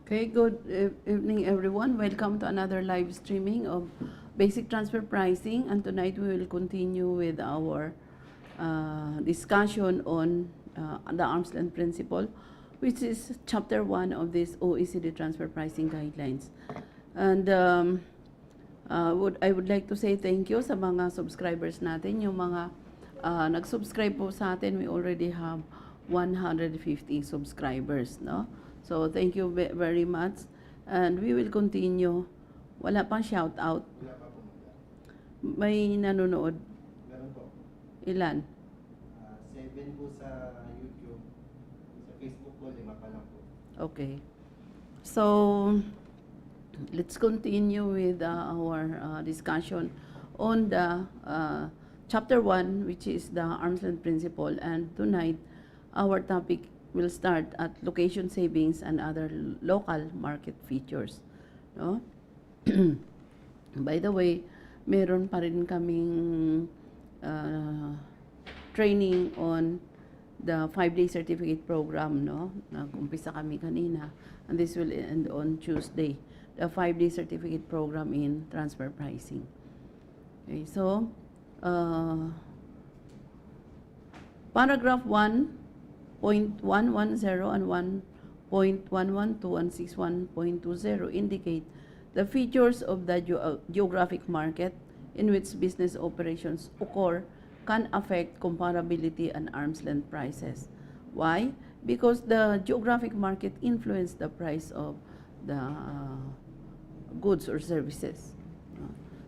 Okay, good evening everyone. Welcome to another live streaming of basic transfer pricing, and tonight we will continue with our discussion on the Armsland Principle, which is chapter 1 of this OECD transfer pricing guidelines. And I would like to say thank you sa mga subscribers natin, yung mga nag-subscribe po sa atin. We already have 150 subscribers, no? So, thank you very much. And we will continue. Wala pang shout out. Wala pa po. May nanonood. Meron po. Ilan? 7 po sa YouTube. Sa Facebook po, 5 pa lang po. Okay. So, let's continue with our discussion on the chapter 1, which is the Armsland Principle. And tonight, our topic will start at location savings and other local market features. No? By the way, meron pa rin kaming training on the 5-day certificate program, no? Nag-umpisa kami kanina, and this will end on Tuesday. The 5-day certificate program in transfer pricing. Okay, so paragraph 1.110 and 1.112 and 61.20 indicate the features of the geographic market in which business operations occur can affect comparability and arm's length prices. Why? Because the geographic market influences the price of the goods or services.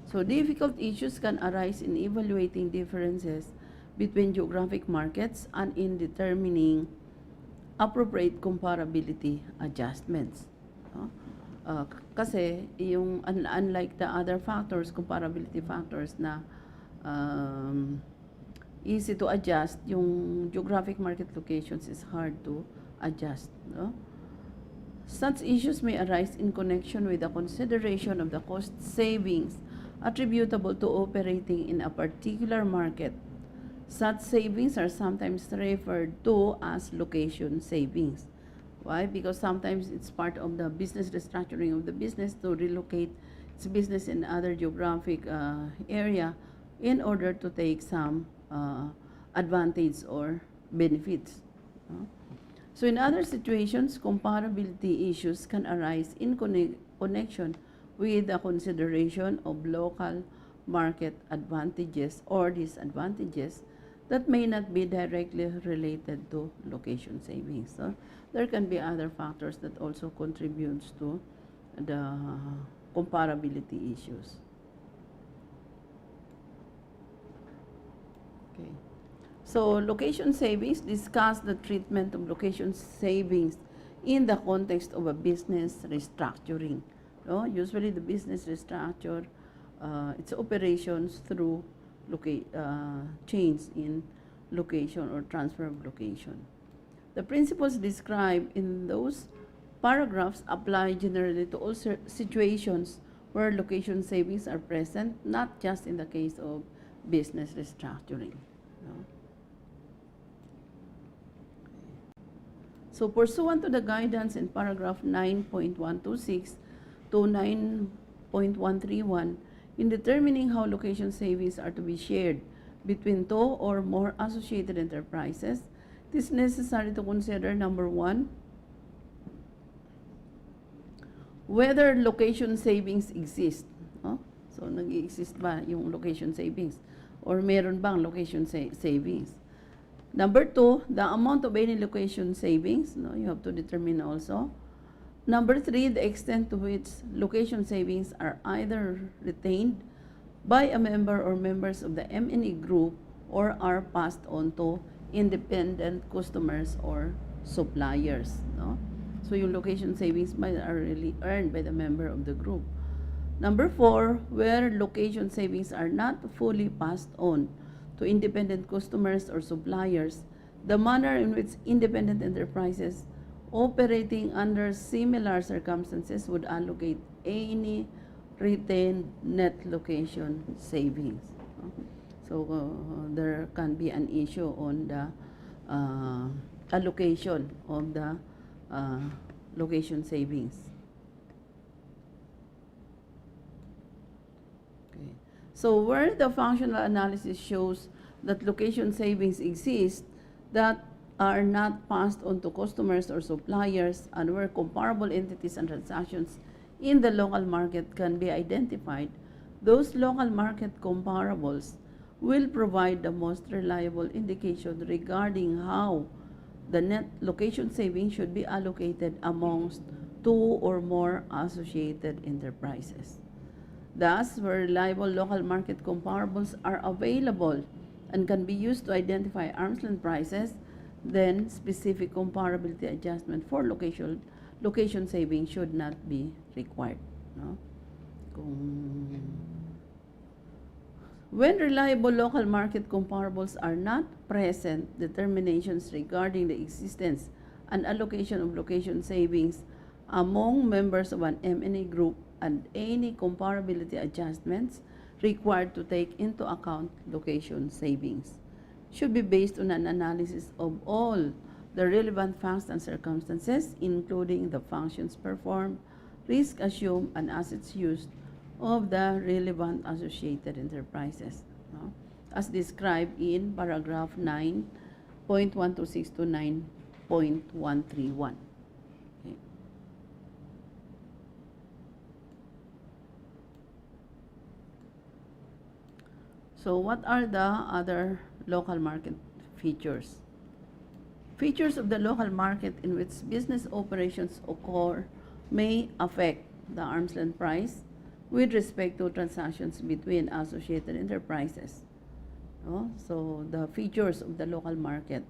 So difficult issues can arise in evaluating differences between geographic markets and in determining appropriate comparability adjustments. Kasi yung unlike the other factors, comparability factors na easy to adjust, yung geographic market locations is hard to adjust. No? Such issues may arise in connection with the consideration of the cost savings attributable to operating in a particular market. Such savings are sometimes referred to as location savings. Why? Because sometimes it's part of the business restructuring of the business to relocate its business in other geographic area in order to take some advantage or benefits. So in other situations, comparability issues can arise in connection with the consideration of local market advantages or disadvantages that may not be directly related to location savings. So there can be other factors that also contributes to the comparability issues. Okay. So location savings discuss the treatment of location savings in the context of a business restructuring. No? Usually the business restructure its operations through change in location or transfer of location. The principles described in those paragraphs apply generally to all situations where location savings are present, not just in the case of business restructuring. No? So pursuant to the guidance in paragraph 9.126 to 9.131, in determining how location savings are to be shared between two or more associated enterprises, it is necessary to consider, number 1, whether location savings exist. So, nag-exist ba yung location savings? Or meron bang location savings? Number 2, the amount of any location savings. You have to determine also. Number 3, the extent to which location savings are either retained by a member or members of the M&E group or are passed on to independent customers or suppliers. No? So yung location savings are really earned by the member of the group. Number 4, where location savings are not fully passed on to independent customers or suppliers, the manner in which independent enterprises operating under similar circumstances would allocate any retained net location savings. So there can be an issue on the allocation of the location savings. Okay. So where the functional analysis shows that location savings exist that are not passed on to customers or suppliers, and where comparable entities and transactions in the local market can be identified, those local market comparables will provide the most reliable indication regarding how the net location savings should be allocated amongst two or more associated enterprises. Thus, where reliable local market comparables are available and can be used to identify Armsland prices, then specific comparability adjustment for location saving should not be required. No? When reliable local market comparables are not present, determinations regarding the existence and allocation of location savings among members of an M&A group and any comparability adjustments required to take into account location savings should be based on an analysis of all the relevant facts and circumstances, including the functions performed, risk assumed, and assets used of the relevant associated enterprises, no? As described in paragraph 9.126 to 9.131. Okay. So what are the other local market features? Features of the local market in which business operations occur may affect the arm's length price with respect to transactions between associated enterprises. No? So the features of the local market.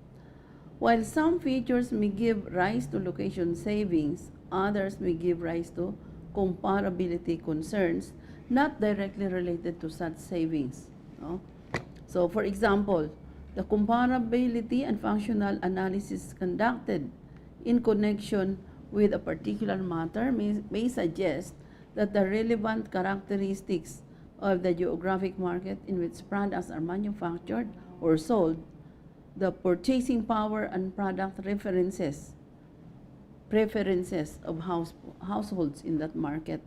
While some features may give rise to location savings, others may give rise to comparability concerns not directly related to such savings. No? So for example, the comparability and functional analysis conducted in connection with a particular matter may suggest that the relevant characteristics of the geographic market in which products are manufactured or sold, the purchasing power and product preferences of households in that market,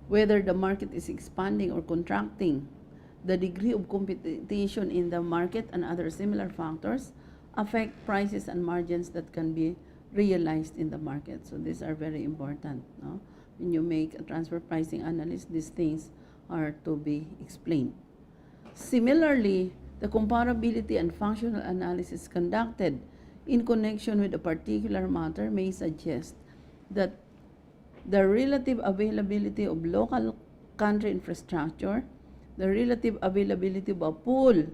whether the market is expanding or contracting, the degree of competition in the market, and other similar factors affect prices and margins that can be realized in the market. So these are very important. No? When you make a transfer pricing analysis, these things are to be explained. Similarly, the comparability and functional analysis conducted in connection with a particular matter may suggest that the relative availability of local country infrastructure, the relative availability of a pool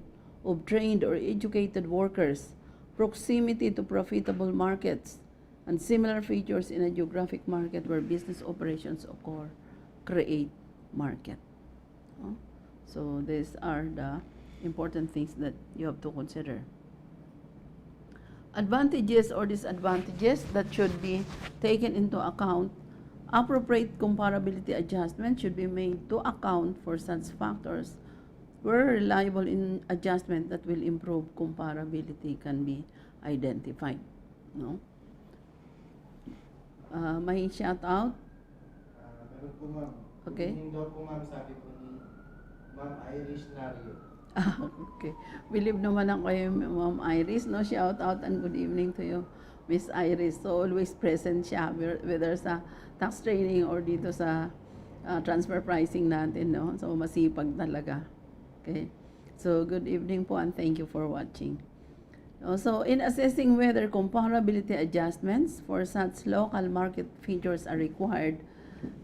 of trained or educated workers, proximity to profitable markets, and similar features in a geographic market where business operations occur create market. So these are the important things that you have to consider. Advantages or disadvantages that should be taken into account. Appropriate comparability adjustment should be made to account for such factors where reliable in adjustment that will improve comparability can be identified. No? May shout out? Meron po ma'am. Okay. Good evening daw po ma'am, sabi po ni Ma'am Irish Nario. Okay. Believe naman ako kay Ma'am Iris, no? Shout out and good evening to you, Miss Iris. So always present siya, whether sa tax training or dito sa transfer pricing natin, no? So masipag talaga. Okay. So good evening po and thank you for watching. So in assessing whether comparability adjustments for such local market features are required,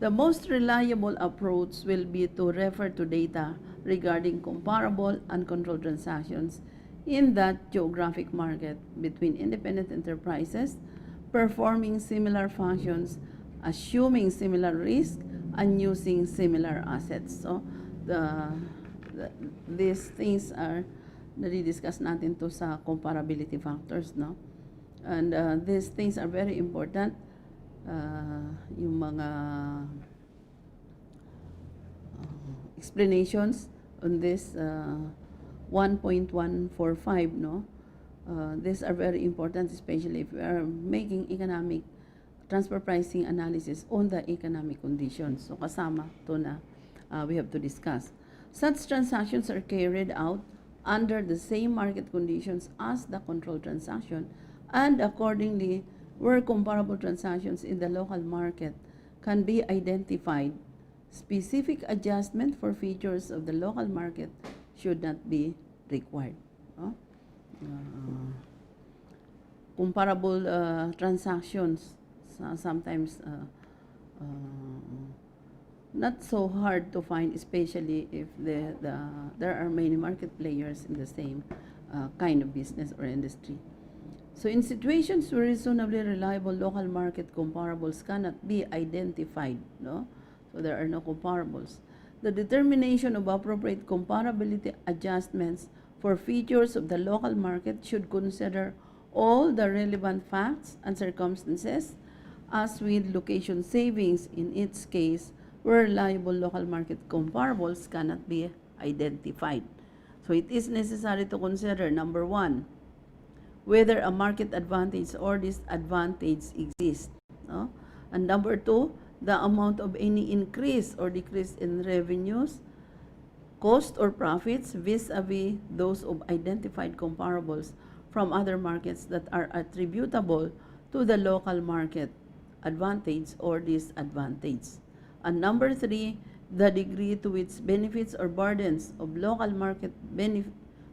the most reliable approach will be to refer to data regarding comparable uncontrolled transactions in that geographic market between independent enterprises performing similar functions, assuming similar risk, and using similar assets. So these things are nadi-discuss natin to sa comparability factors, no? And these things are very important. Yung mga explanations on this 1.145, no? These are very important, especially if we are making economic transfer pricing analysis on the economic conditions. So kasama to na we have to discuss. Such transactions are carried out under the same market conditions as the control transaction, and accordingly, where comparable transactions in the local market can be identified, specific adjustment for features of the local market should not be required. No? Comparable transactions sometimes not so hard to find, especially if there are many market players in the same kind of business or industry. So in situations where reasonably reliable local market comparables cannot be identified, no? So there are no comparables. The determination of appropriate comparability adjustments for features of the local market should consider all the relevant facts and circumstances, as with location savings in its case, where reliable local market comparables cannot be identified. So it is necessary to consider, number one, whether a market advantage or disadvantage exists. No? And number two, the amount of any increase or decrease in revenues, cost or profits vis-a-vis those of identified comparables from other markets that are attributable to the local market advantage or disadvantage. And number three, the degree to which benefits or burdens of local market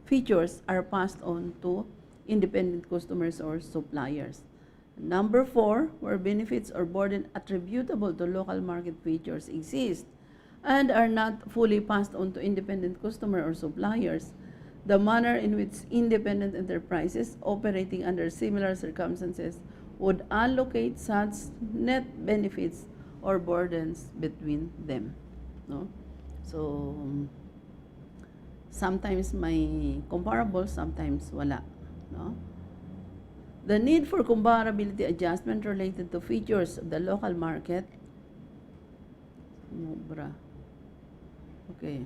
features are passed on to independent customers or suppliers. Number four, where benefits or burden attributable to local market features exist and are not fully passed on to independent customer or suppliers, the manner in which independent enterprises operating under similar circumstances would allocate such net benefits or burdens between them. No? So, sometimes may comparable, sometimes wala. No? The need for comparability adjustment related to features of the local market. Okay.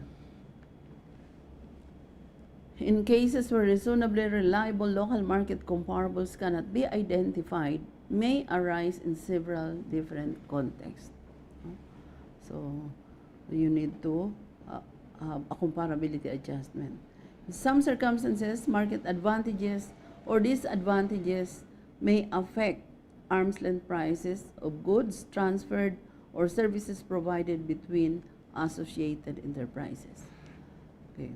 In cases where reasonably reliable local market comparables cannot be identified, may arise in several different contexts. So, you need to have a comparability adjustment. In some circumstances, market advantages or disadvantages may affect arm's length prices of goods transferred or services provided between associated enterprises. Okay.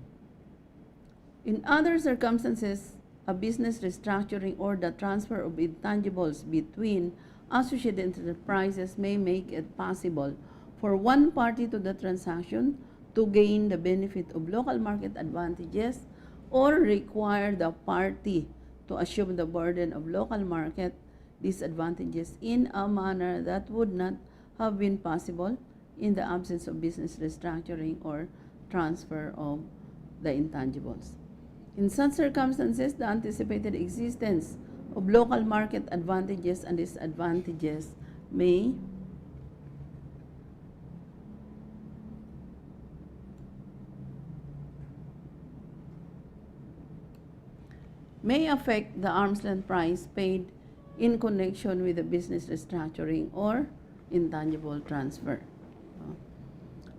In other circumstances, a business restructuring or the transfer of intangibles between associated enterprises may make it possible for one party to the transaction to gain the benefit of local market advantages or require the party to assume the burden of local market disadvantages in a manner that would not have been possible in the absence of business restructuring or transfer of the intangibles. In such circumstances, the anticipated existence of local market advantages and disadvantages may affect the arm's length price paid in connection with the business restructuring or intangible transfer.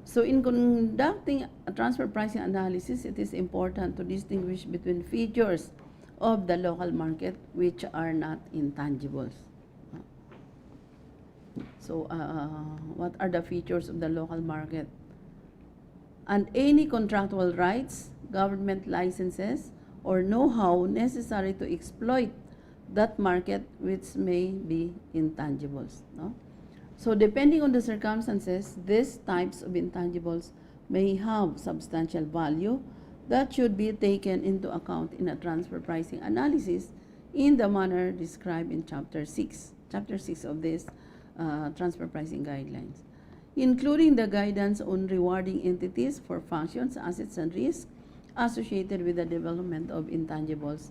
So in conducting a transfer pricing analysis, it is important to distinguish between features of the local market which are not intangibles. So what are the features of the local market? And any contractual rights, government licenses, or know-how necessary to exploit that market which may be intangibles. No? So depending on the circumstances, these types of intangibles may have substantial value that should be taken into account in a transfer pricing analysis in the manner described in Chapter 6 of this transfer pricing guidelines, including the guidance on rewarding entities for functions, assets, and risks associated with the development of intangibles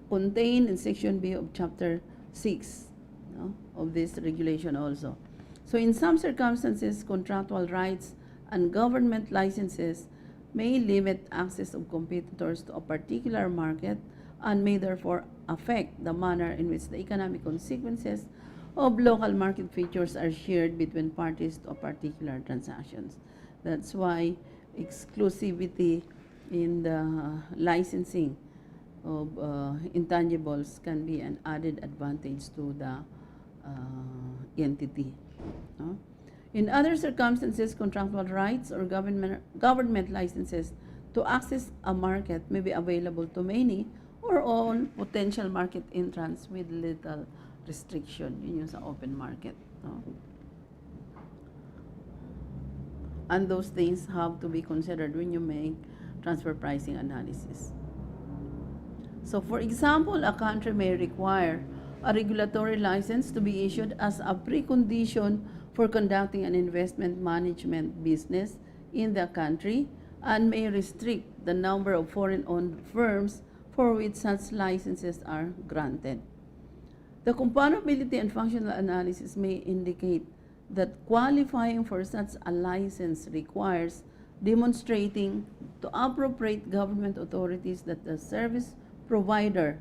contained in Section B of Chapter 6 of this regulation also. So in some circumstances, contractual rights and government licenses may limit access of competitors to a particular market and may therefore affect the manner in which the economic consequences of local market features are shared between parties to a particular transactions. That's why exclusivity in the licensing of intangibles can be an added advantage to the entity. No? In other circumstances, contractual rights or government licenses to access a market may be available to many or all potential market entrants with little restriction. Yun yung sa open market. No? And those things have to be considered when you make transfer pricing analysis. So for example, a country may require a regulatory license to be issued as a precondition for conducting an investment management business in the country and may restrict the number of foreign-owned firms for which such licenses are granted. The comparability and functional analysis may indicate that qualifying for such a license requires demonstrating to appropriate government authorities that the service provider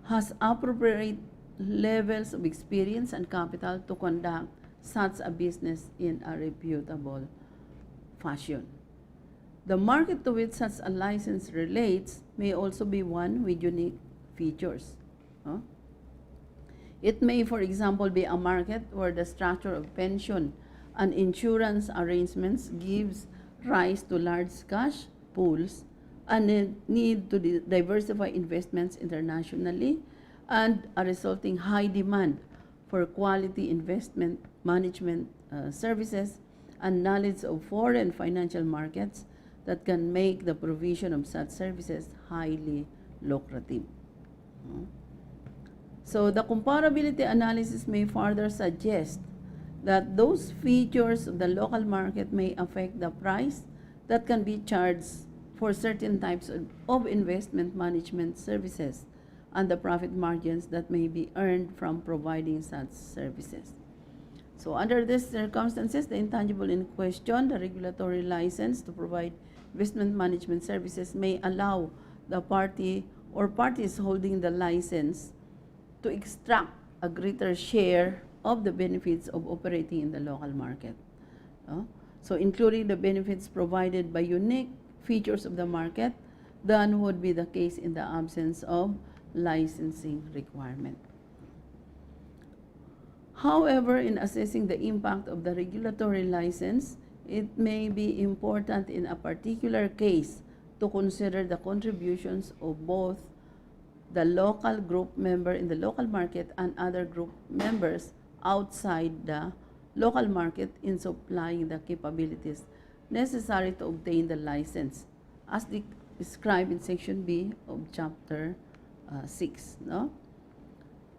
has appropriate levels of experience and capital to conduct such a business in a reputable fashion. The market to which such a license relates may also be one with unique features. It may, for example, be a market where the structure of pension and insurance arrangements gives rise to large cash pools and a need to diversify investments internationally and a resulting high demand for quality investment management services and knowledge of foreign financial markets that can make the provision of such services highly lucrative. So the comparability analysis may further suggest that those features of the local market may affect the price that can be charged for certain types of investment management services and the profit margins that may be earned from providing such services. So under these circumstances, the intangible in question, the regulatory license to provide investment management services, may allow the party or parties holding the license to extract a greater share of the benefits of operating in the local market. So including the benefits provided by unique features of the market than would be the case in the absence of licensing requirement. However, in assessing the impact of the regulatory license, it may be important in a particular case to consider the contributions of both the local group member in the local market and other group members outside the local market in supplying the capabilities necessary to obtain the license, as described in Section B of Chapter 6. No?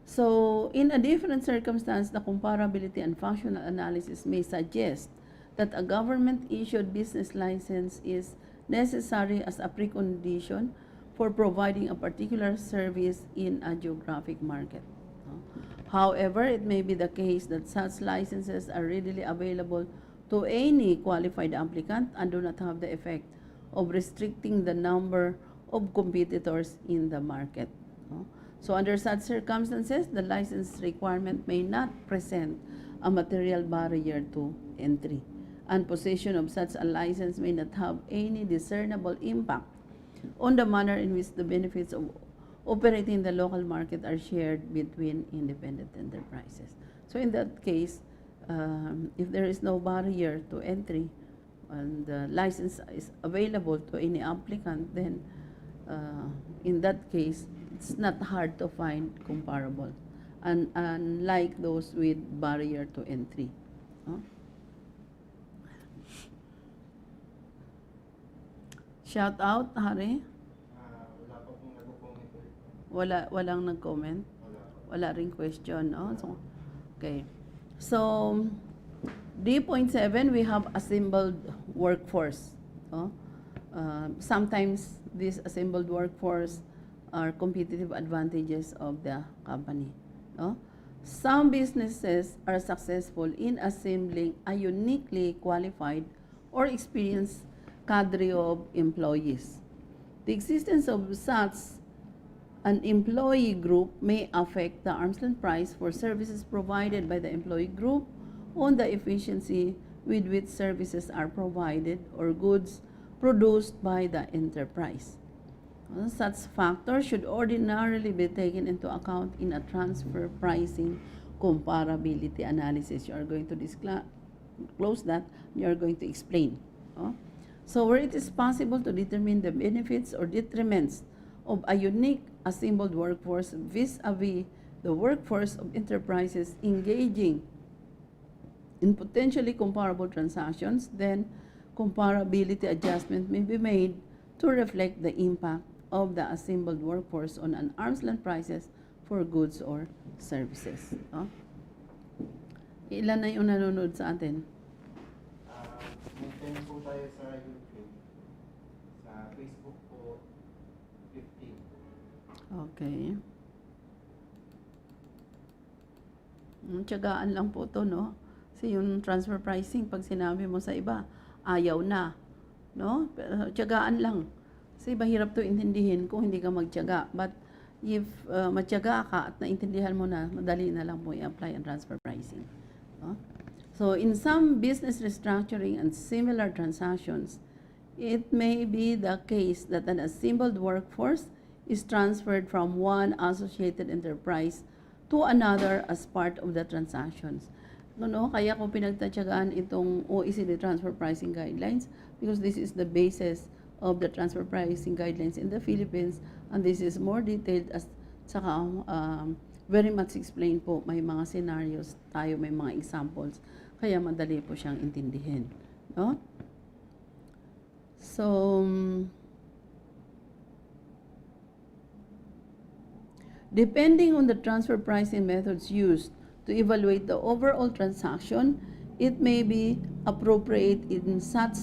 So, in a different circumstance, the comparability and functional analysis may suggest that a government-issued business license is necessary as a precondition for providing a particular service in a geographic market. However, it may be the case that such licenses are readily available to any qualified applicant and do not have the effect of restricting the number of competitors in the market. So under such circumstances, the license requirement may not present a material barrier to entry, and possession of such a license may not have any discernible impact on the manner in which the benefits of operating in the local market are shared between independent enterprises. So in that case, if there is no barrier to entry and the license is available to any applicant, then in that case, it's not hard to find comparable, and unlike those with barrier to entry. Shout out, Hari? Wala pa pong nag-comment ulit. Walang nag-comment? Wala pa. Wala ring question, no? So, okay. So, D.7, we have assembled workforce. Sometimes this assembled workforce are competitive advantages of the company. Some businesses are successful in assembling a uniquely qualified or experienced cadre of employees. The existence of such an employee group may affect the arm's-length price for services provided by the employee group on the efficiency with which services are provided or goods produced by the enterprise. Such factors should ordinarily be taken into account in a transfer pricing comparability analysis. You are going to close that, you are going to explain. So where it is possible to determine the benefits or detriments of a unique assembled workforce vis-a-vis the workforce of enterprises engaging in potentially comparable transactions, then comparability adjustment may be made to reflect the impact of the assembled workforce on an arm's-length prices for goods or services. Ilan na yung nanonood sa atin? May 10 po tayo sa YouTube. Sa Facebook po, 15. Okay. Tiyagaan lang po to, no? Kasi yung transfer pricing, pag sinabi mo sa iba, ayaw na. No? Pero tiyagaan lang. Kasi mahirap to intindihin kung hindi ka magtiyaga. But if matyaga ka at naintindihan mo na, madali na lang po i-apply ang transfer pricing. No? So in some business restructuring and similar transactions, it may be the case that an assembled workforce is transferred from one associated enterprise to another as part of the transactions. Kaya ko pinagtatyagaan itong OECD transfer pricing guidelines because this is the basis of the transfer pricing guidelines in the Philippines, and this is more detailed as saka very much explained po. May mga scenarios tayo, may mga examples, kaya madali po siyang intindihin. No? So, depending on the transfer pricing methods used to evaluate the overall transaction, it may be appropriate in such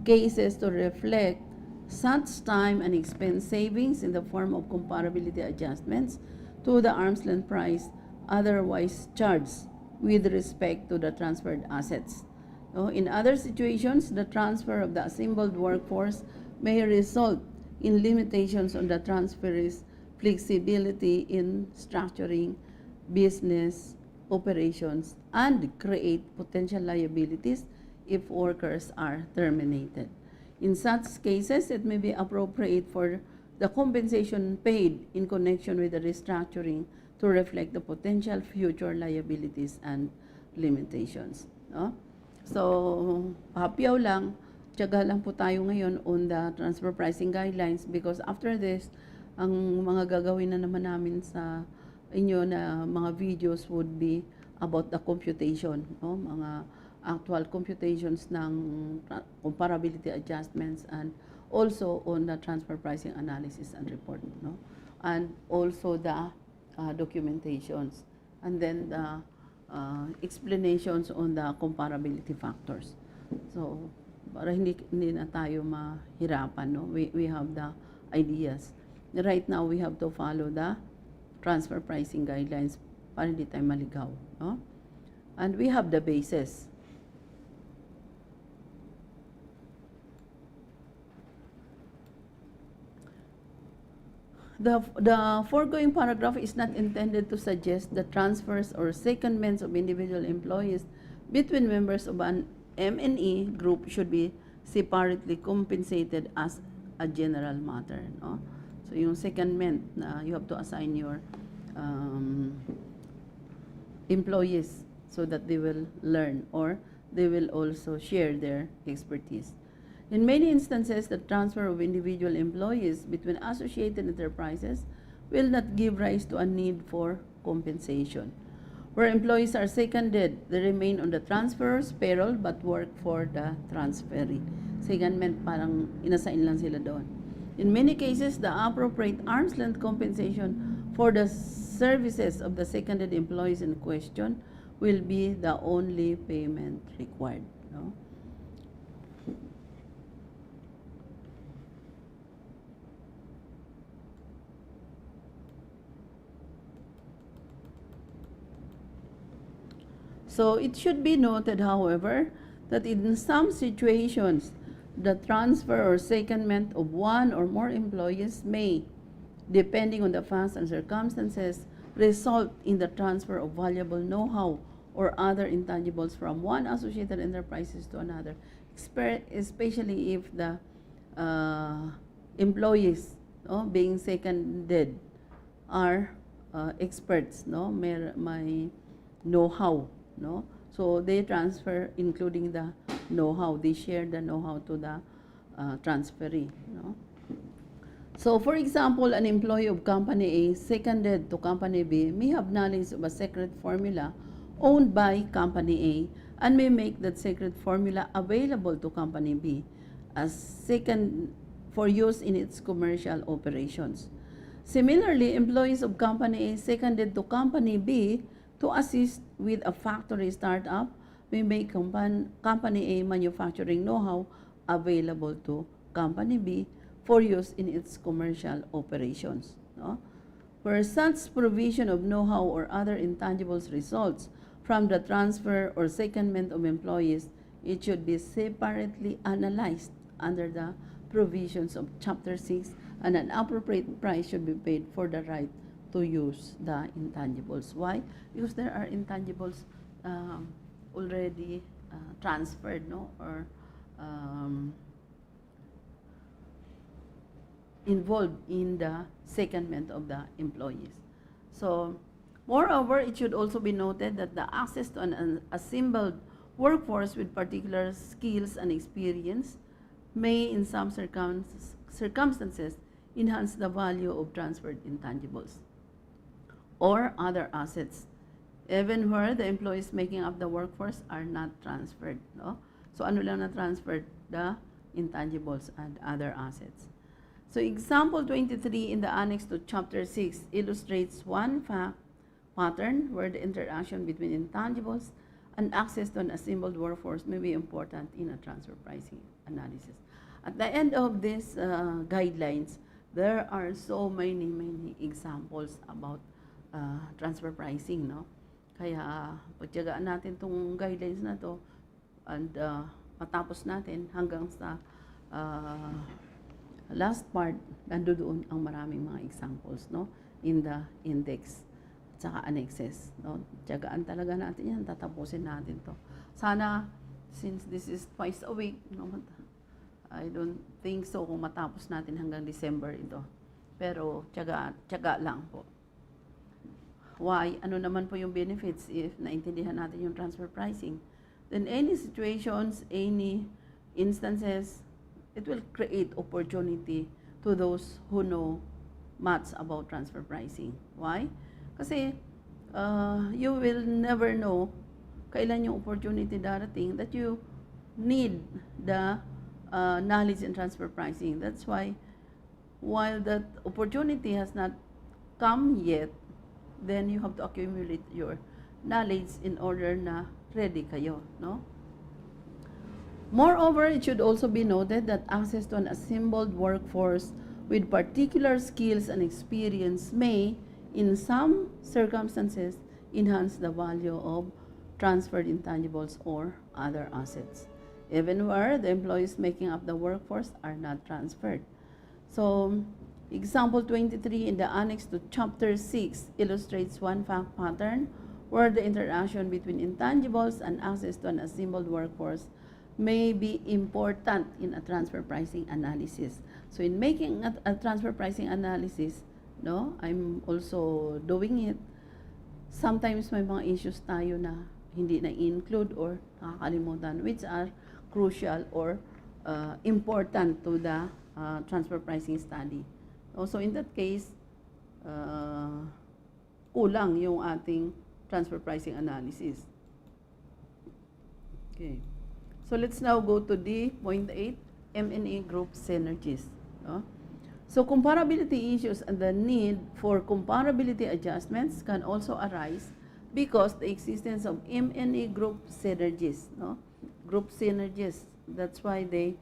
cases to reflect such time and expense savings in the form of comparability adjustments to the arm's length price otherwise charged with respect to the transferred assets. In other situations, the transfer of the assembled workforce may result in limitations on the transferee's flexibility in structuring business operations and create potential liabilities if workers are terminated. In such cases, it may be appropriate for the compensation paid in connection with the restructuring to reflect the potential future liabilities and limitations. No? So, hapyaw lang, tiyaga lang po tayo ngayon on the transfer pricing guidelines because after this, ang mga gagawin na naman namin sa inyo na mga videos would be about the computation, no? Mga actual computations ng comparability adjustments and also on the transfer pricing analysis and report, no? And also the documentations, and then the explanations on the comparability factors. So, para hindi na tayo mahirapan, no? We have the ideas. Right now, we have to follow the transfer pricing guidelines para hindi tayo maligaw. No? And we have the basis. The foregoing paragraph is not intended to suggest that transfers or secondments of individual employees between members of an M&E group should be separately compensated as a general matter. No? So yung secondment na you have to assign your employees so that they will learn or they will also share their expertise. In many instances, the transfer of individual employees between associated enterprises will not give rise to a need for compensation. Where employees are seconded, they remain on the transferor's payroll but work for the transferee. Secondment, parang inassign lang sila doon. In many cases, the appropriate arm's length compensation for the services of the seconded employees in question will be the only payment required. No? So it should be noted, however, that in some situations, the transfer or secondment of one or more employees may depending on the facts and circumstances, result in the transfer of valuable know-how or other intangibles from one associated enterprises to another, especially if the employees, no, being seconded are experts, no, may know-how, no, so they transfer, including the know-how, they share the know-how to the transferee, no. So, for example, an employee of Company A seconded to Company B may have knowledge of a secret formula owned by Company A and may make that secret formula available to Company B as second for use in its commercial operations. Similarly, employees of Company A seconded to Company B to assist with a factory startup may make Company A manufacturing know-how available to Company B for use in its commercial operations. No? Where such provision of know-how or other intangibles results from the transfer or secondment of employees, it should be separately analyzed under the provisions of Chapter 6, and an appropriate price should be paid for the right to use the intangibles. Why? Because there are intangibles already transferred, no, or involved in the secondment of the employees. So, moreover, it should also be noted that the access to an assembled workforce with particular skills and experience may, in some circumstances, enhance the value of transferred intangibles or other assets, even where the employees making up the workforce are not transferred. No? So, ano lang na transferred? The intangibles and other assets. So, example 23 in the annex to Chapter 6 illustrates one fact pattern where the interaction between intangibles and access to an assembled workforce may be important in a transfer pricing analysis. At the end of these guidelines, there are so many examples about transfer pricing, no? Kaya pagtiyagaan natin itong guidelines na to and matapos natin hanggang sa last part, nandoon ang maraming mga examples, no, in the index at saka annexes, no. Tiyagaan talaga natin yan, tatapusin natin to. Sana, since this is twice a week, no, I don't think so kung matapos natin hanggang December ito. Pero tiyaga lang po. Why? Ano naman po yung benefits if naintindihan natin yung transfer pricing? Then any situations, any instances, it will create opportunity to those who know much about transfer pricing. Why? Kasi you will never know kailan yung opportunity darating that you need the knowledge in transfer pricing. That's why, while that opportunity has not come yet, then you have to accumulate your knowledge in order na ready kayo, no? Moreover, it should also be noted that access to an assembled workforce with particular skills and experience may, in some circumstances, enhance the value of transferred intangibles or other assets, even where the employees making up the workforce are not transferred. So, example 23 in the annex to Chapter 6 illustrates one fact pattern where the interaction between intangibles and access to an assembled workforce may be important in a transfer pricing analysis. So in making a transfer pricing analysis, no, I'm also doing it. Sometimes may mga issues tayo na hindi na-include or nakakalimutan, which are crucial or important to the transfer pricing study. Also in that case, kulang yung ating transfer pricing analysis. Okay. So let's now go to D.8, M&A group synergies. No? So comparability issues and the need for comparability adjustments can also arise because the existence of M&A group synergies. No? Group synergies, that's why they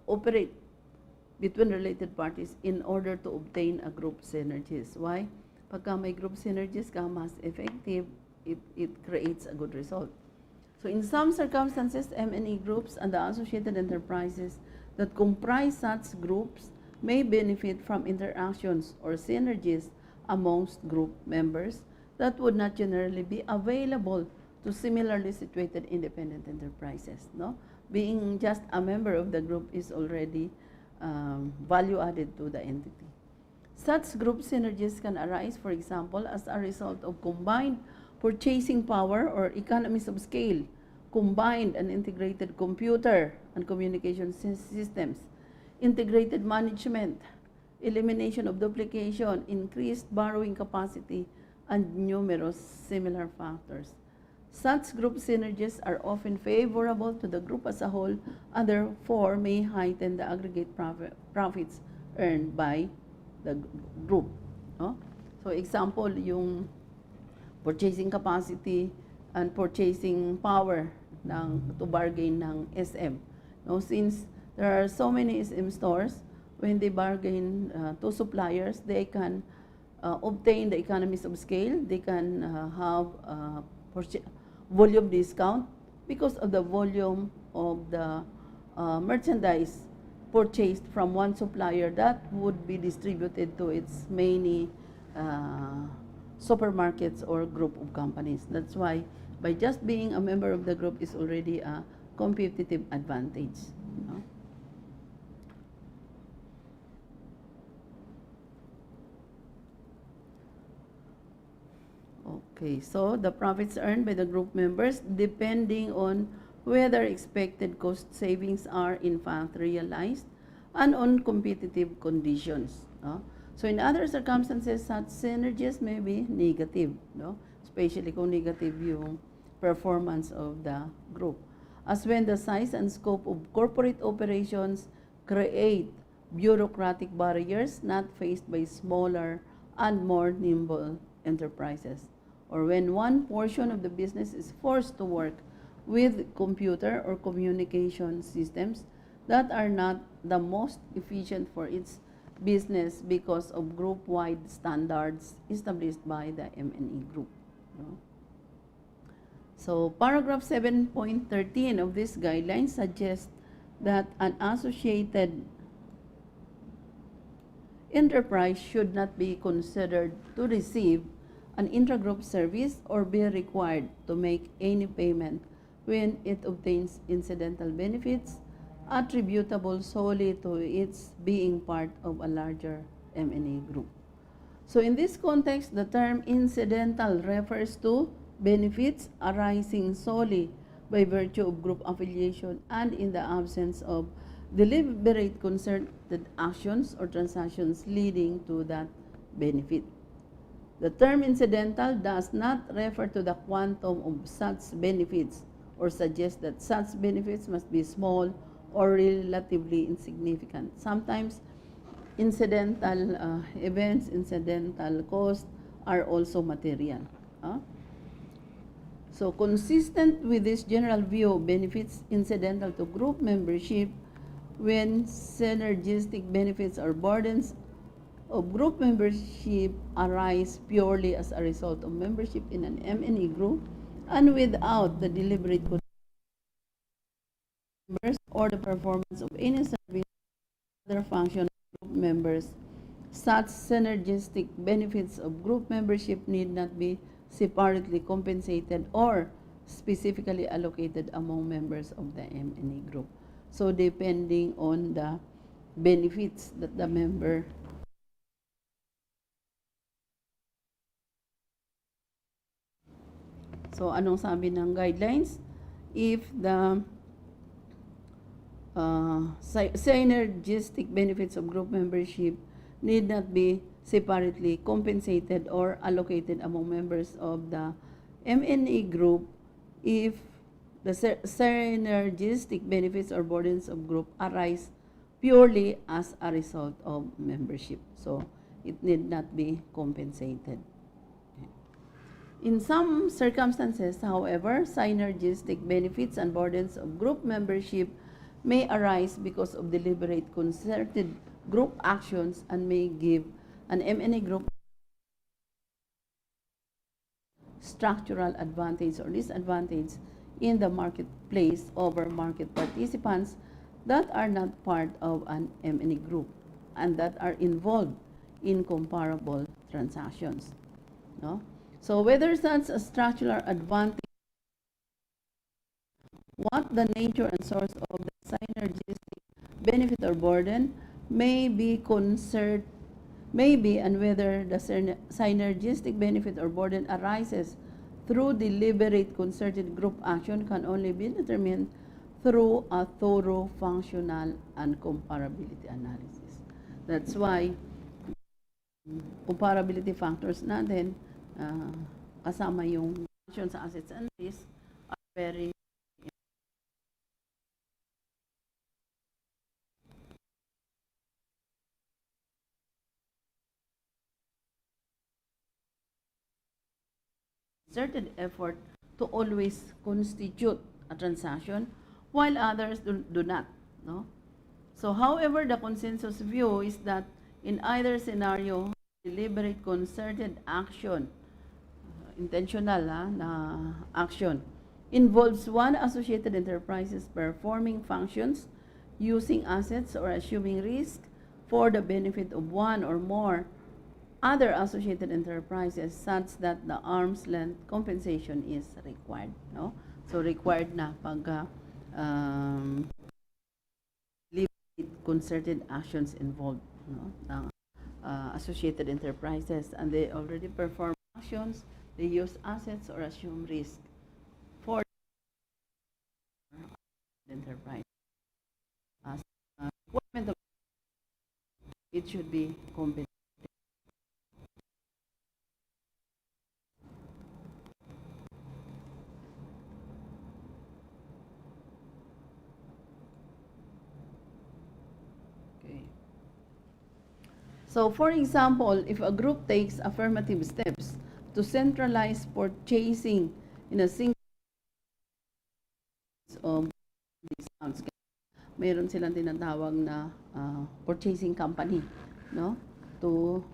operate between related parties in order to obtain a group synergies. Why? Pagka may group synergies ka, mas effective, it creates a good result. So in some circumstances, M&A groups and the associated enterprises that comprise such groups may benefit from interactions or synergies amongst group members that would not generally be available to similarly situated independent enterprises. No? Being just a member of the group is already value added to the entity. Such group synergies can arise, for example, as a result of combined purchasing power or economies of scale, combined and integrated computer and communication systems, integrated management, elimination of duplication, increased borrowing capacity, and numerous similar factors. Such group synergies are often favorable to the group as a whole and therefore may heighten the aggregate profits earned by the group. No? So example, yung purchasing capacity and purchasing power to bargain ng SM. No? Since there are so many SM stores, when they bargain to suppliers, they can obtain the economies of scale, they can have volume discount because of the volume of the merchandise purchased from one supplier that would be distributed to its many supermarkets or group of companies. That's why by just being a member of the group is already a competitive advantage. No? Okay, so the profits earned by the group members depending on whether expected cost savings are in fact realized and on competitive conditions. No? So in other circumstances, such synergies may be negative, no? Especially kung negative yung performance of the group. As when the size and scope of corporate operations create bureaucratic barriers not faced by smaller and more nimble enterprises, or when one portion of the business is forced to work with computer or communication systems that are not the most efficient for its business because of group-wide standards established by the M&E group. No? So paragraph 7.13 of this guideline suggests that an associated enterprise should not be considered to receive an intragroup service or be required to make any payment when it obtains incidental benefits attributable solely to its being part of a larger M&A group. So in this context, the term incidental refers to benefits arising solely by virtue of group affiliation and in the absence of deliberate concerted actions or transactions leading to that benefit. The term incidental does not refer to the quantum of such benefits or suggest that such benefits must be small or relatively insignificant. Sometimes incidental events, incidental costs are also material. So consistent with this general view, benefits incidental to group membership when synergistic benefits or burdens of group membership arise purely as a result of membership in an M&E group and without the deliberate members or the performance of any service or other function of group members. Such synergistic benefits of group membership need not be separately compensated or specifically allocated among members of the M&E group. So depending on the benefits that the member So, anong sabi ng guidelines? If the synergistic benefits of group membership need not be separately compensated or allocated among members of the M&E group, if the synergistic benefits or burdens of group arise purely as a result of membership. So, it need not be compensated. In some circumstances, however, synergistic benefits and burdens of group membership may arise because of deliberate concerted group actions and may give an M&A group structural advantage or disadvantage in the marketplace over market participants that are not part of an M&A group. and that are involved in comparable transactions. No? So whether such a structural advantage, what the nature and source of the synergistic benefit or burden may be and whether the synergistic benefit or burden arises through deliberate concerted group action can only be determined through a thorough functional and comparability analysis. That's why comparability factors natin kasama yung function sa assets and risks are very concerted effort to always constitute a transaction while others do not. No? So however, the consensus view is that in either scenario, deliberate concerted action, intentional na action, involves one associated enterprises performing functions, using assets or assuming risk for the benefit of one or more other associated enterprises such that the arm's length compensation is required. No? So required na pag concerted actions involved, no? Ng associated enterprises, and they already perform actions, they use assets or assume risk for the enterprise. As requirement of it should be competitive. So, for example, if a group takes affirmative steps to centralize purchasing in a single of discounts, mayroon silang tinatawag na purchasing company, no? To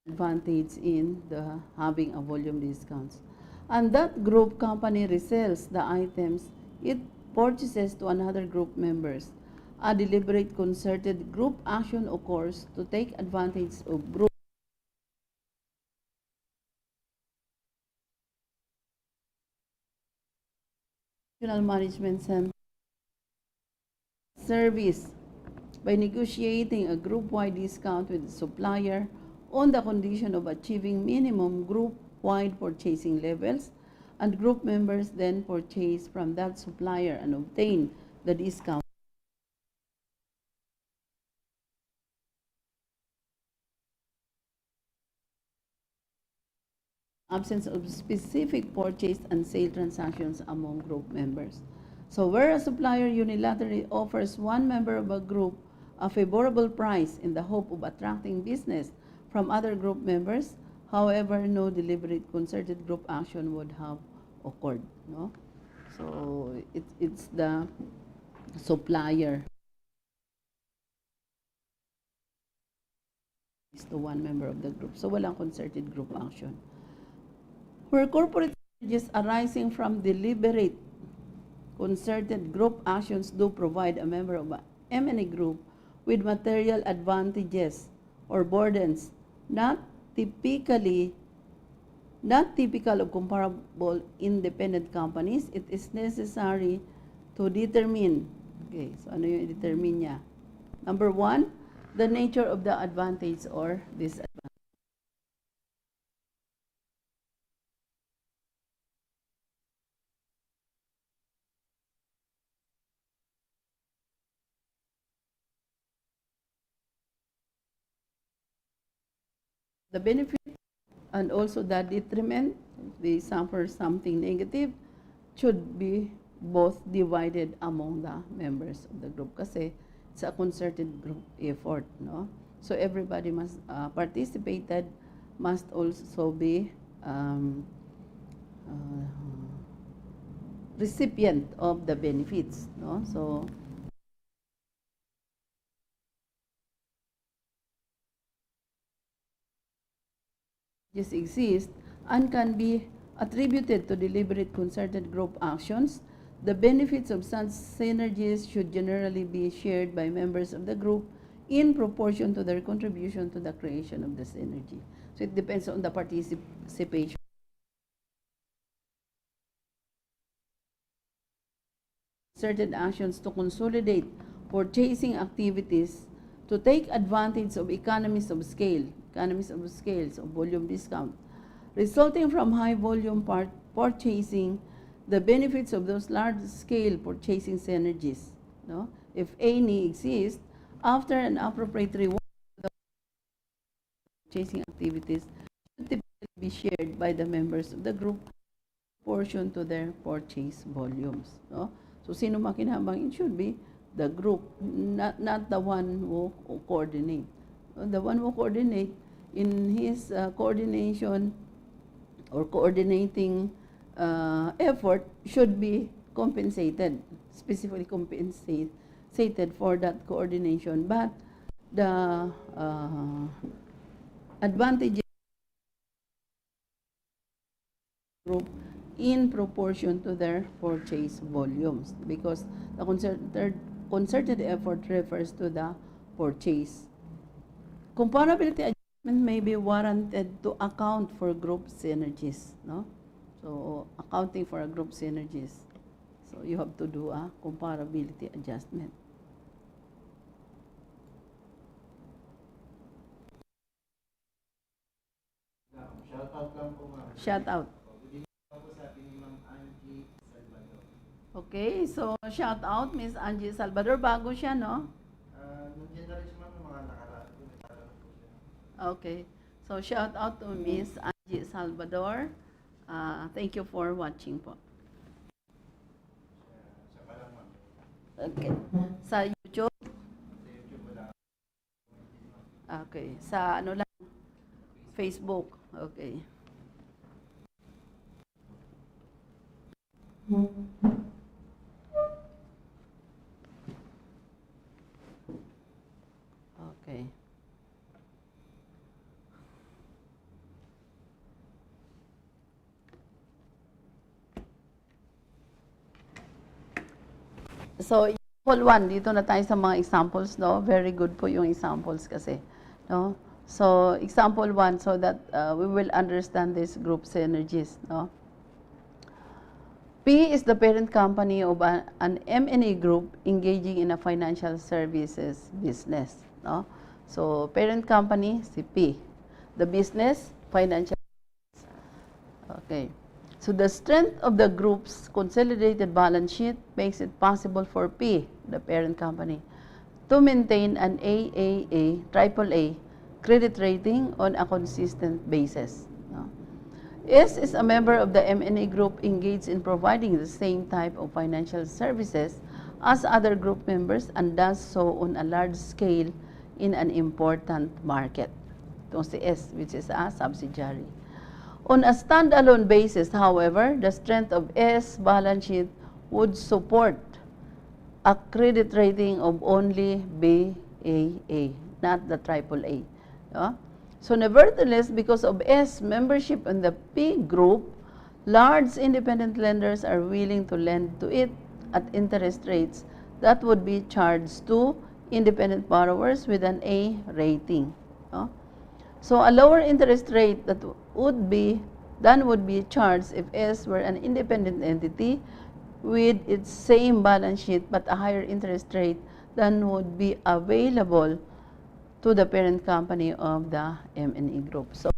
advantage in the having a volume discounts. And that group company resells the items it purchases to another group members. A deliberate concerted group action occurs to take advantage of group management and service by negotiating a group-wide discount with the supplier on the condition of achieving minimum group-wide purchasing levels, and group members then purchase from that supplier and obtain the discount. Absence of specific purchase and sale transactions among group members. So where a supplier unilaterally offers one member of a group a favorable price in the hope of attracting business from other group members, however, no deliberate concerted group action would have occurred. No? So it's the supplier is the one member of the group. So walang concerted group action. Where corporate synergies arising from deliberate concerted group actions do provide a member of a M&A group with material advantages or burdens not typical of comparable independent companies, it is necessary to determine. Okay, so ano yung determine niya? Number one, the nature of the advantage or disadvantage. The benefit and also the detriment, they suffer something negative, should be both divided among the members of the group kasi it's a concerted group effort, no? So everybody must participated, must also be recipient of the benefits, no? So this exists and can be attributed to deliberate concerted group actions The benefits of such synergies should generally be shared by members of the group in proportion to their contribution to the creation of the synergy. So it depends on the participation. Certain actions to consolidate purchasing activities to take advantage of economies of scale, so volume discount, resulting from high volume purchasing, the benefits of those large-scale purchasing synergies, no? If any exist, after an appropriate reward for the purchasing activities should typically be shared by the members of the group in proportion to their purchase volumes, no? So sino makinabang? It should be the group, not the one who coordinate. The one who coordinate, in his coordination or coordinating effort, should be compensated, specifically compensated for that coordination. But the advantages group in proportion to their purchase volumes, because the concerted effort refers to the purchase. Comparability adjustment may be warranted to account for group synergies, no? So accounting for a group synergies, so you have to do a comparability adjustment. Shout out lang po, ma'am. Shout out. Ako sabi ni Ma'am Angie Salvador. Okay, so shout out Miss Angie Salvador. Bago siya, no? Nandiyan na rin siya, ma'am, mga nakaraan po. Nagkaroon po siya. Okay, so shout out to Miss Angie Salvador. Thank you for watching po. Siya pa lang, ma'am. Okay. Sa YouTube? Sa YouTube wala. Okay. Sa ano lang? Facebook. Okay. Okay. So, example 1, dito na tayo sa mga examples, no? Very good po yung examples kasi, no? So, example 1, so that we will understand this group synergies, no? P is the parent company of an M&A group engaging in a financial services business, no? So, parent company, si P. The business, financial. Okay. So, the strength of the group's consolidated balance sheet makes it possible for P, the parent company, to maintain an AAA credit rating on a consistent basis. No? S is a member of the M&A group engaged in providing the same type of financial services as other group members and does so on a large scale in an important market. Itong si S, which is a subsidiary. On a standalone basis, however, the strength of S balance sheet would support a credit rating of only BAA, not the AAA. So nevertheless, because of S membership in the P group, large independent lenders are willing to lend to it at interest rates that would be charged to independent borrowers with an A rating. So a lower interest rate that would be charged if S were an independent entity with its same balance sheet but a higher interest rate than would be available to the parent company of the M&A group. So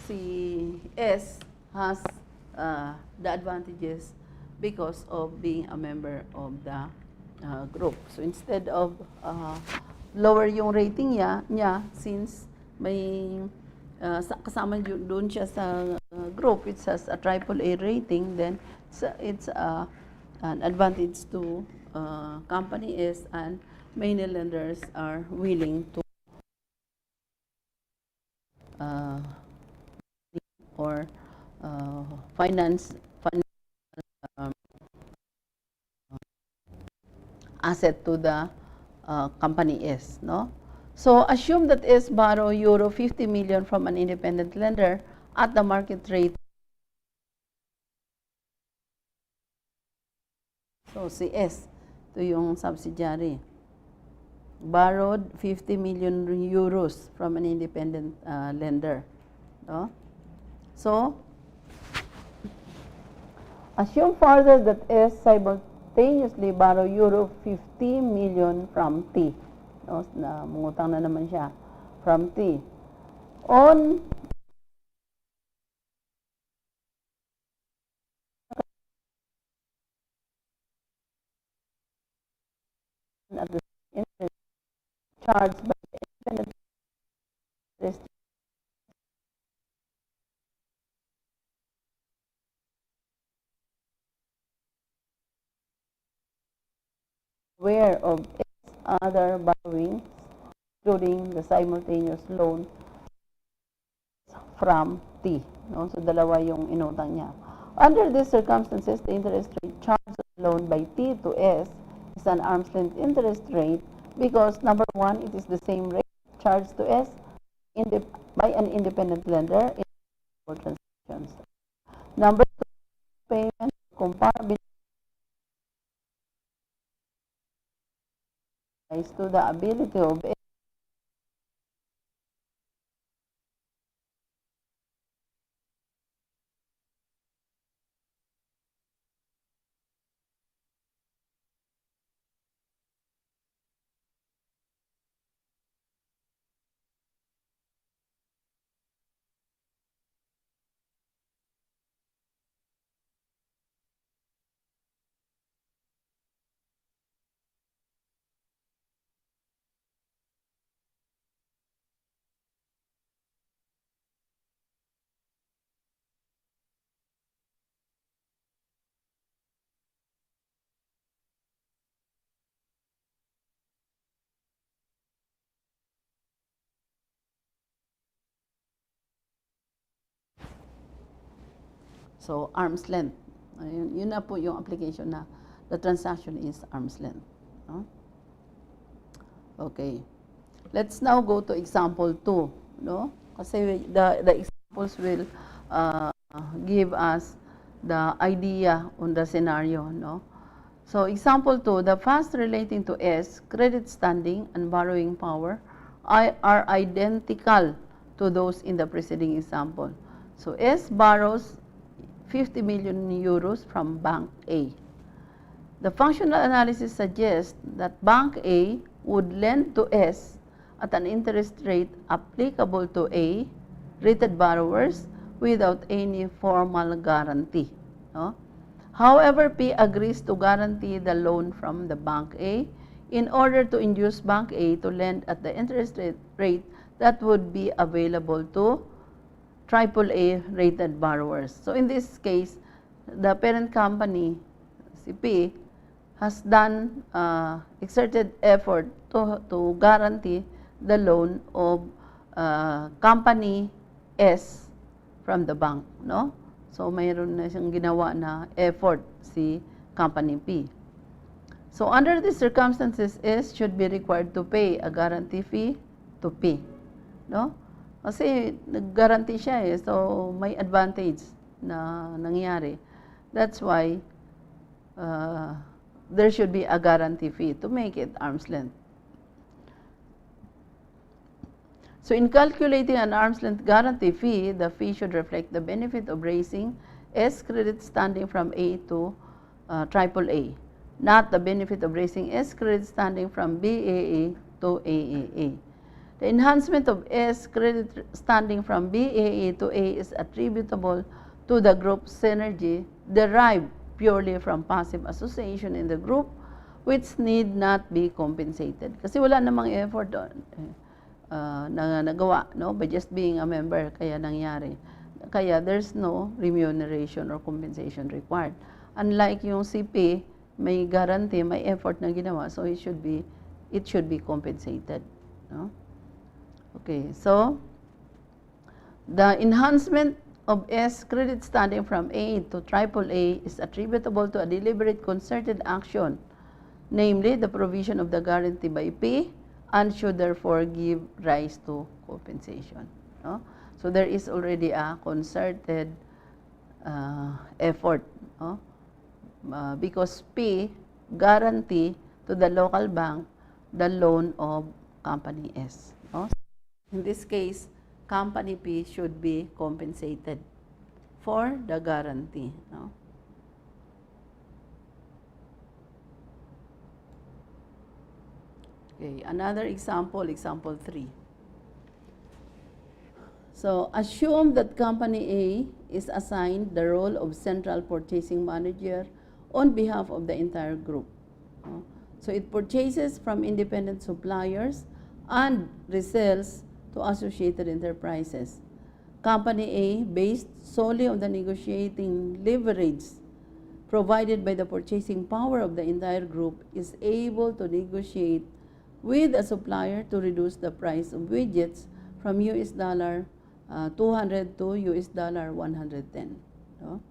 si S has the advantages because of being a member of the group. So instead of lower yung rating niya since may kasama doon siya sa group, it has a AAA rating, then it's an advantage to company is, and many lenders are willing to or finance asset to the company is, no? So assume that S borrow euro 50 million from an independent lender at the market rate So, si S, ito yung subsidiary. Borrowed 50 million euros from an independent lender. No? So, assume further that S simultaneously borrow euro 50 million from T. No? Na, mungutang na naman siya from T. On at the interest charged by the independent interest aware of its other borrowings, including the simultaneous loan from T. No? So, dalawa yung inutang niya. Under these circumstances, the interest rate charged on the loan by T to S is an arm's length interest rate because, number one, it is the same rate charged to S by an independent lender in for transactions. Number two, payment comparability to the ability of S So, arm's length. Ayun, yun na po yung application na the transaction is arm's length. No? Okay. Let's now go to example 2. No? Kasi the examples will give us the idea on the scenario. No? So, example 2, the funds relating to S, credit standing and borrowing power, are identical to those in the preceding example. So, S borrows 50 million euros from Bank A. The functional analysis suggests that Bank A would lend to S at an interest rate applicable to A rated borrowers without any formal guarantee. No? However, P agrees to guarantee the loan from the Bank A in order to induce Bank A to lend at the interest rate that would be available to AAA rated borrowers. So in this case, the parent company, si P, has done exerted effort to guarantee the loan of company S from the bank, no? So mayroon na siyang ginawa na effort si company P. So under these circumstances, S should be required to pay a guarantee fee to P, no? Kasi nag-guarantee siya eh, so may advantage na nangyari. That's why there should be a guarantee fee to make it arm's length. So in calculating an arm's length guarantee fee, the fee should reflect the benefit of raising S credit standing from A to AAA, not the benefit of raising S credit standing from BAA to AAA. The enhancement of S credit standing from BAA to A is attributable to the group synergy derived purely from passive association in the group, which need not be compensated. Kasi wala namang effort doon na nagawa, no? By just being a member, kaya nangyari. Kaya there's no remuneration or compensation required. Unlike yung CP, may guarantee, may effort na ginawa, so it should be compensated, no? Okay, so the enhancement of S credit standing from A to AAA is attributable to a deliberate concerted action, namely the provision of the guarantee by P, and should therefore give rise to compensation. No? So there is already a concerted effort, no? Because P guarantee to the local bank the loan of company S. No? In this case, company P should be compensated for the guarantee. No? Okay, another example, example 3. So, assume that company A is assigned the role of central purchasing manager on behalf of the entire group. So, it purchases from independent suppliers and resells to associated enterprises. Company A, based solely on the negotiating leverage provided by the purchasing power of the entire group, is able to negotiate with a supplier to reduce the price of widgets from US dollar 200 to US dollar 110. No?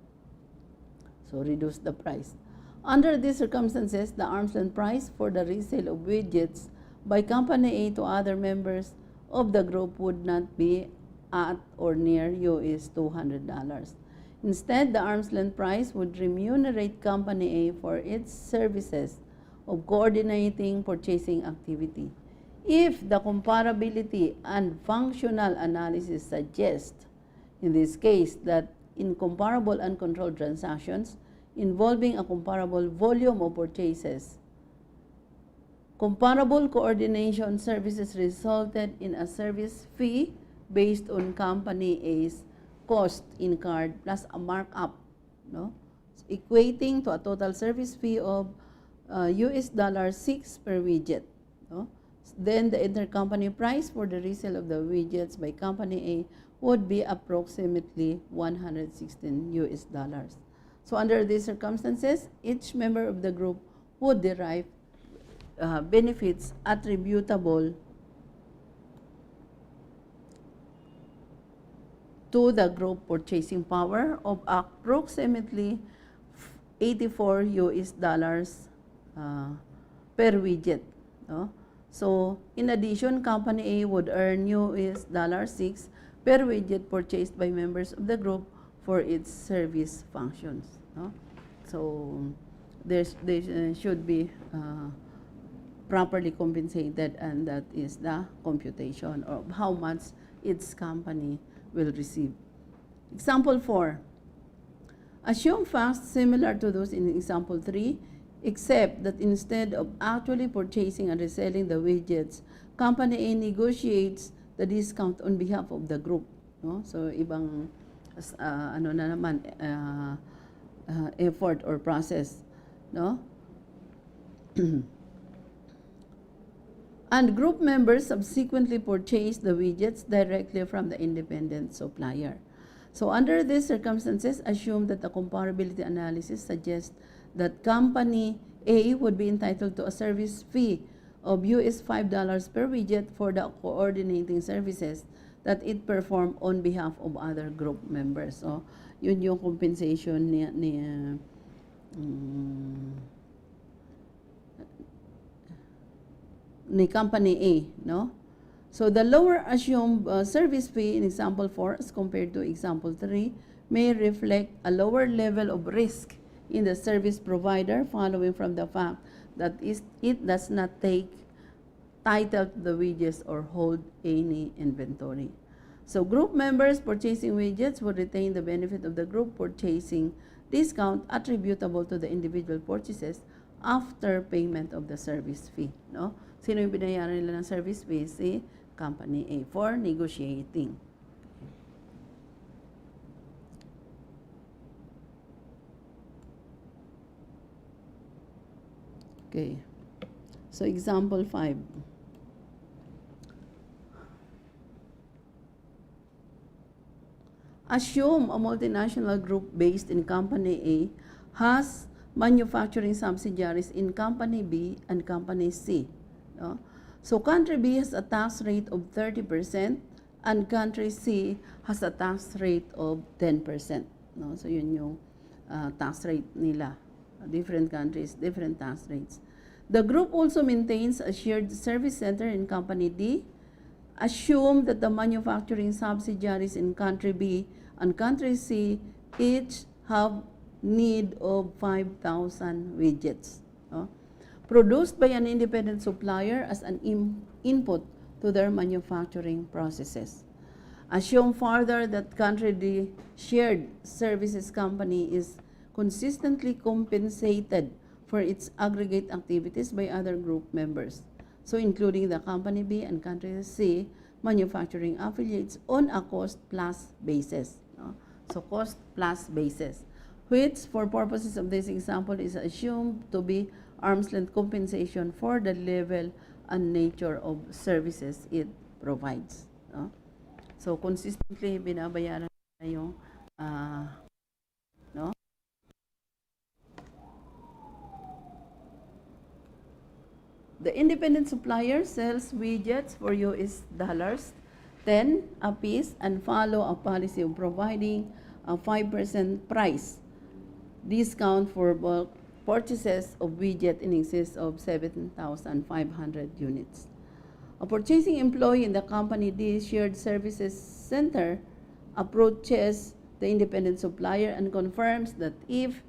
So reduce the price. Under these circumstances, the Armsland price for the resale of widgets by Company A to other members of the group would not be at or near US $200. Instead, the Armsland price would remunerate Company A for its services of coordinating purchasing activity. If the comparability and functional analysis suggest, in this case, that in comparable uncontrolled transactions involving a comparable volume of purchases, comparable coordination services resulted in a service fee based on Company A's cost incurred plus a markup, no? Equating to a total service fee of US $6 per widget. No? Then the intercompany price for the resale of the widgets by Company A would be approximately 116 US dollars. So under these circumstances, each member of the group would derive benefits attributable to the group purchasing power of approximately 84 US dollars per widget. No? So, in addition, Company A would earn US $6 per widget purchased by members of the group for its service functions. No? So, they should be properly compensated, and that is the computation of how much its company will receive. Example 4. Assume facts similar to those in example 3, except that instead of actually purchasing and reselling the widgets, Company A negotiates the discount on behalf of the group. No? So, ibang effort or process. No? And group members subsequently purchase the widgets directly from the independent supplier. So under these circumstances, assume that the comparability analysis suggests that Company A would be entitled to a service fee of US $5 per widget for the coordinating services that it performed on behalf of other group members. So, yun yung compensation ni Company A, no? So, the lower assumed service fee in example 4 as compared to example 3 may reflect a lower level of risk in the service provider following from the fact that it does not take title to the widgets or hold any inventory. So, group members purchasing widgets would retain the benefit of the group purchasing discount attributable to the individual purchases after payment of the service fee, no? Sino yung binayaran nila ng service fee? Si Company A for negotiating. Okay. So, example 5. Assume a multinational group based in Company A has manufacturing subsidiaries in Company B and Company C. No? So, country B has a tax rate of 30% and country C has a tax rate of 10%. No? So, yun yung tax rate nila. Different countries, different tax rates. The group also maintains a shared service center in Company D. Assume that the manufacturing subsidiaries in country B and country C each have need of 5,000 widgets. No? produced by an independent supplier as an input to their manufacturing processes. Assume further that country the shared services company is consistently compensated for its aggregate activities by other group members, so including the company B and country C manufacturing affiliates on a cost-plus basis. No? So cost-plus basis, which for purposes of this example is assumed to be arm's-length compensation for the level and nature of services it provides. No? So consistently binabayaran na yung no? The independent supplier sells widgets for US dollars 10 a piece and follow a policy of providing a 5% price discount for bulk purchases of widget in excess of 7,500 units. A purchasing employee in the company D shared services center approaches the independent supplier and confirms that if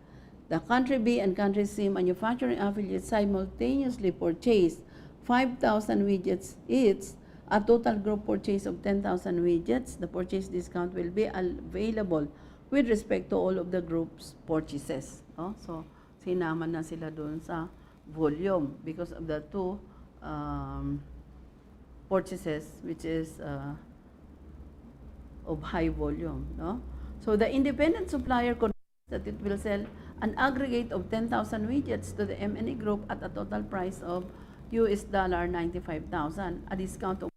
the country B and country C manufacturing affiliates simultaneously purchase 5,000 widgets each, a total group purchase of 10,000 widgets, the purchase discount will be available with respect to all of the group's purchases. Oh, so, sinama na sila doon sa volume because of the two purchases which is of high volume. No? So, the independent supplier confirms that it will sell an aggregate of 10,000 widgets to the M&E group at a total price of $95,000, a discount of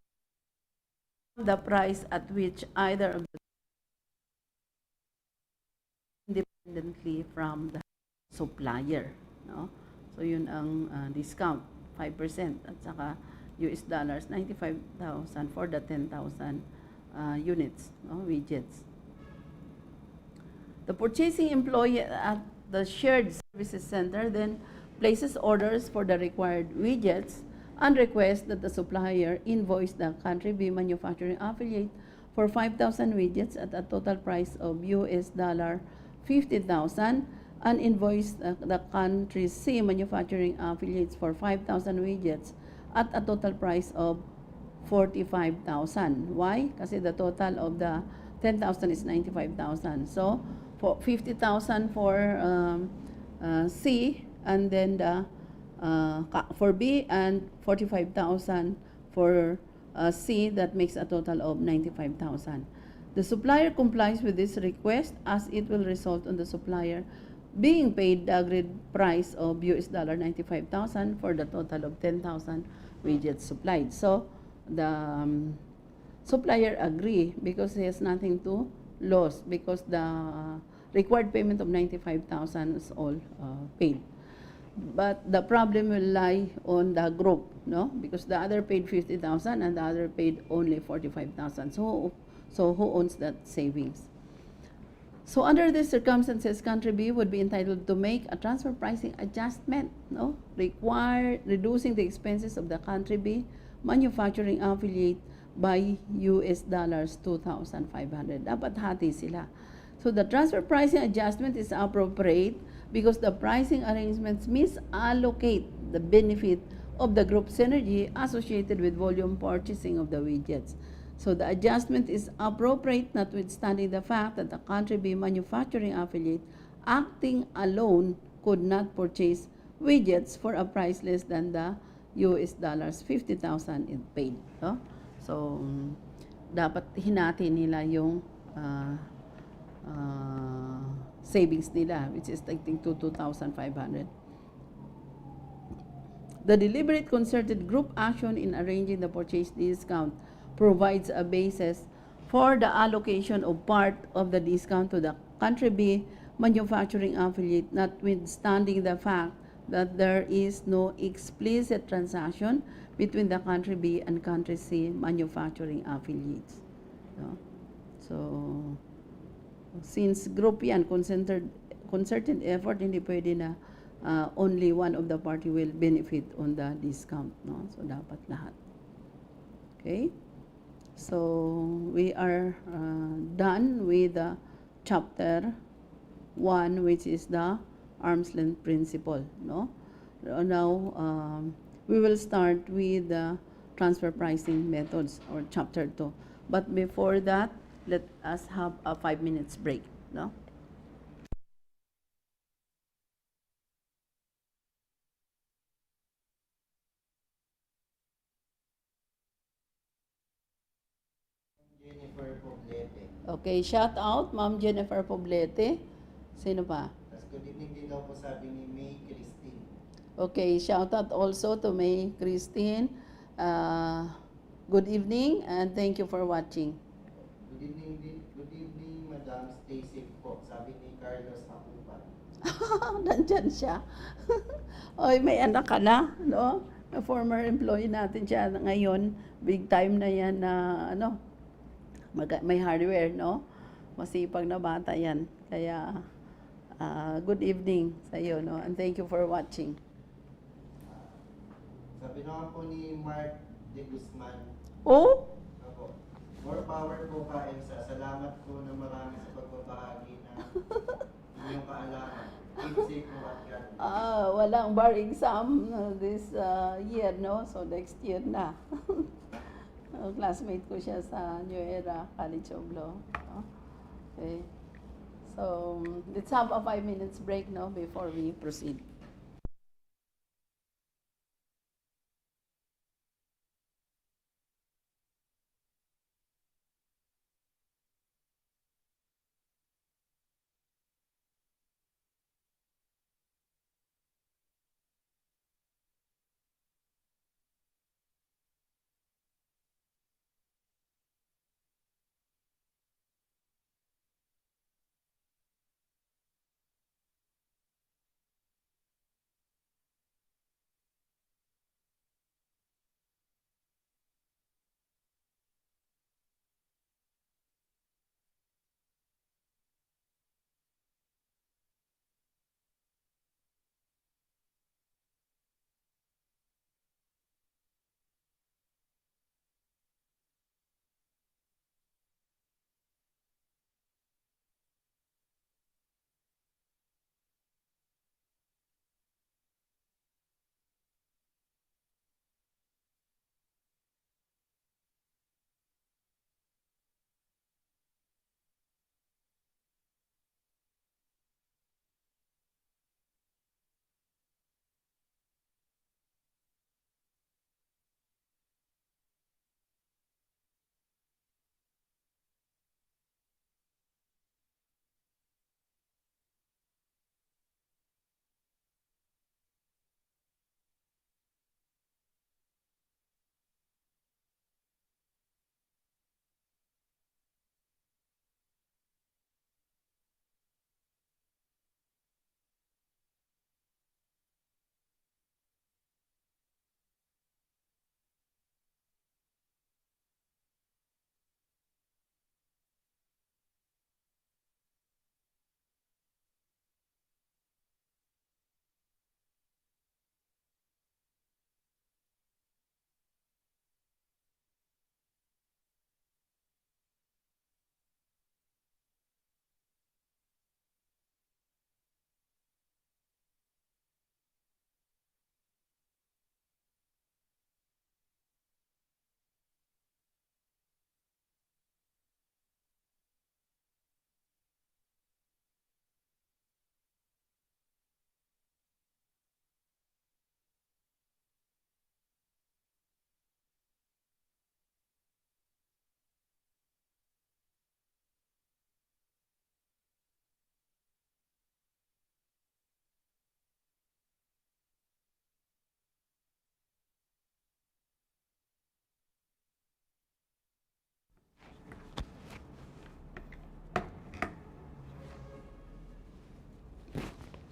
the price at which either of the independently from the supplier. No? So yun ang discount, 5% at saka US dollars 95,000 for the 10,000 units, no? Widgets. The purchasing employee at the shared services center then places orders for the required widgets and requests that the supplier invoice the country B manufacturing affiliate for 5,000 widgets at a total price of $50,000 and invoice the country C manufacturing affiliates for 5,000 widgets at a total price of $45,000. Why? Kasi the total of the 10,000 is 95,000. So, for 50,000 for C, and then the for B, and 45,000 for C, that makes a total of 95,000. The supplier complies with this request as it will result on the supplier being paid the agreed price of $95,000 for the total of 10,000 widgets supplied. So, the supplier agree because he has nothing to lose because the required payment of 95,000 is all paid. But the problem will lie on the group, no? Because the other paid 50,000 and the other paid only 45,000. So who owns that savings? So under these circumstances, country B would be entitled to make a transfer pricing adjustment, no? Reducing the expenses of the country B manufacturing affiliate by US dollars 2,500. Dapat hati sila. So the transfer pricing adjustment is appropriate because the pricing arrangements misallocate the benefit of the group synergy associated with volume purchasing of the widgets. So the adjustment is appropriate notwithstanding the fact that the country B manufacturing affiliate acting alone could not purchase widgets for a price less than the US dollars 50,000 it paid. No? So, dapat hinati nila yung savings nila, which is I think 2,500. The deliberate concerted group action in arranging the purchase discount provides a basis for the allocation of part of the discount to the country B manufacturing affiliate, notwithstanding the fact that there is no explicit transaction between the country B and country C manufacturing affiliates. No? So, since group yan, concerted effort, hindi pwede na only one of the party will benefit on the discount. No? So, dapat lahat. Okay? So, we are done with chapter 1, which is the Armsland Principle. No? Now, we will start with the transfer pricing methods or chapter 2. But before that, let us have a 5 minutes break. No? Jennifer Poblete. Okay, shout out, Ma'am Jennifer Poblete. Sino pa? Tapos good evening din daw po sabi ni May Christine. Okay, shout out also to May Christine. Good evening and thank you for watching. Good evening Madam, stay safe po, sabi ni Carlos Akupa. Nandyan siya. Oy, may anak ka na, no? Na former employee natin siya ngayon. Big time na yan na, ano, may hardware, no? Masipag na bata yan. Kaya, good evening sa iyo, no? And thank you for watching. Sabi naman po ni Mark de Guzman. Oh? Ako, more power po ka, Elsa. Salamat po na marami sa pagbabahagi ng inyong kaalaman. Keep safe po at God bless. Walang bar exam this year, no? So next year na. Classmate ko siya sa New Era College of Law. No? Okay. So let's have a 5 minutes break, no, before we proceed.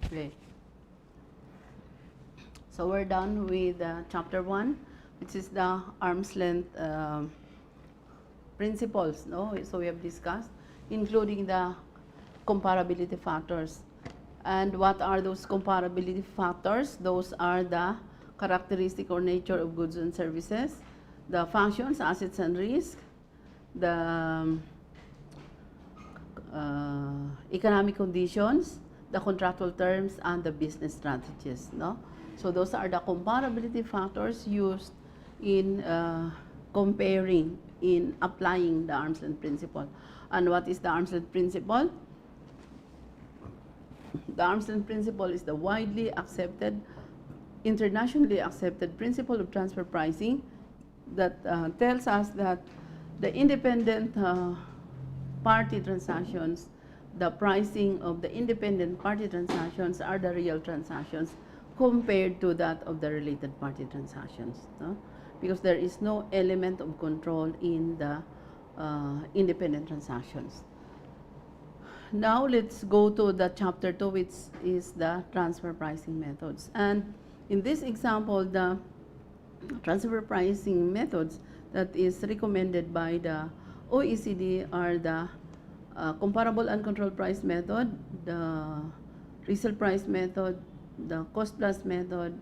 Okay. So we're done with chapter 1, which is the Armsland principles, no? So we have discussed, including the comparability factors. And what are those comparability factors? Those are the characteristic or nature of goods and services, the functions, assets, and risk, the economic conditions, the contractual terms, and the business strategies, no? So those are the comparability factors used in comparing, in applying the Armsland Principle. And what is the Armsland Principle? The Armsland Principle is the widely accepted, internationally accepted principle of transfer pricing that tells us that the independent party transactions, the pricing of the independent party transactions are the real transactions compared to that of the related party transactions. No? Because there is no element of control in the independent transactions. Now let's go to the chapter 2, which is the transfer pricing methods. And in this example, the transfer pricing methods that is recommended by the OECD are the comparable uncontrolled price method, the resale price method, the cost plus method,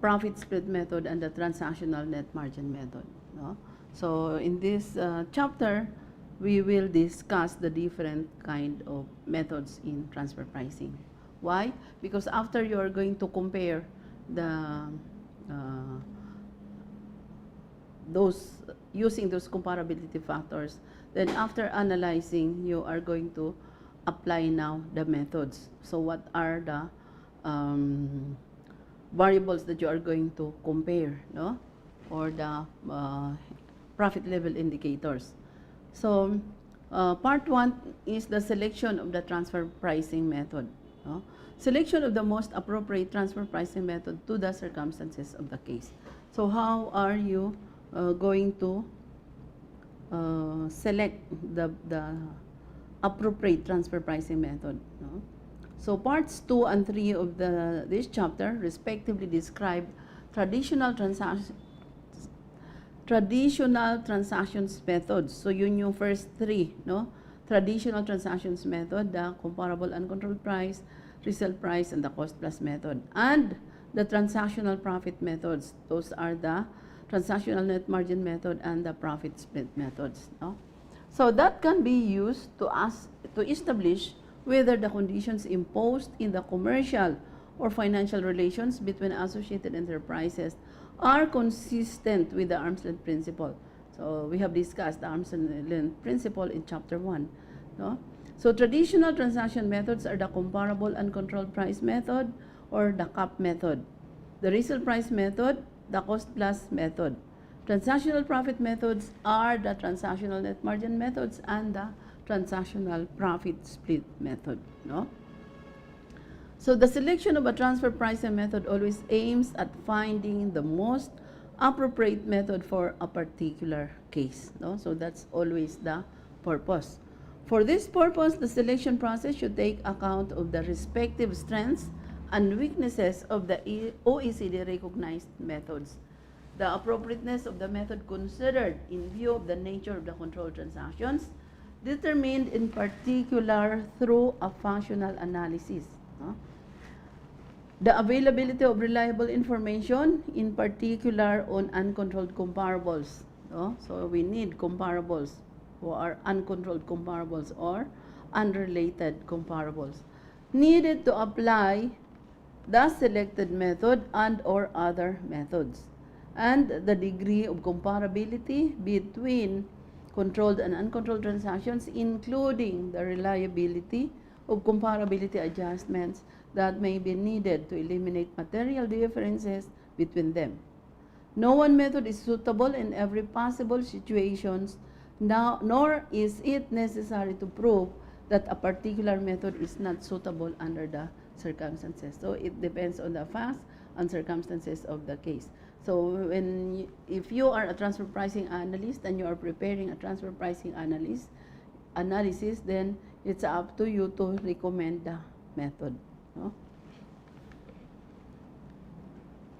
profit split method, and the transactional net margin method. No? So in this chapter, we will discuss the different kind of methods in transfer pricing. Why? Because after you are going to compare the using those comparability factors, then after analyzing, you are going to apply now the methods. So what are the variables that you are going to compare, no? Or the profit level indicators. So part 1 is the selection of the transfer pricing method. No? Selection of the most appropriate transfer pricing method to the circumstances of the case. So how are you going to select the appropriate transfer pricing method? No? So parts 2 and 3 of this chapter respectively describe traditional transactions methods. So yun yung first 3, no? Traditional transactions method, the comparable uncontrolled price, resale price, and the cost plus method. And the transactional profit methods, those are the transactional net margin method and the profit split methods. No? So that can be used to establish whether the conditions imposed in the commercial or financial relations between associated enterprises are consistent with the Armsland Principle. So we have discussed the Armsland Principle in chapter 1. No? So traditional transaction methods are the comparable uncontrolled price method or the CUP method, the resale price method, the cost plus method. Transactional profit methods are the transactional net margin methods and the transactional profit split method. No? So the selection of a transfer pricing method always aims at finding the most appropriate method for a particular case. No? So that's always the purpose. For this purpose, the selection process should take account of the respective strengths and weaknesses of the OECD recognized methods. The appropriateness of the method considered in view of the nature of the controlled transactions, determined in particular through a functional analysis. No? The availability of reliable information, in particular on uncontrolled comparables. No? So we need comparables who are uncontrolled comparables or unrelated comparables, needed to apply the selected method and or other methods, and the degree of comparability between controlled and uncontrolled transactions, including the reliability of comparability adjustments that may be needed to eliminate material differences between them. No one method is suitable in every possible situations, nor is it necessary to prove that a particular method is not suitable under the circumstances. So it depends on the facts and circumstances of the case. So if you are a transfer pricing analyst and you are preparing a transfer pricing analysis, then it's up to you to recommend the method. No?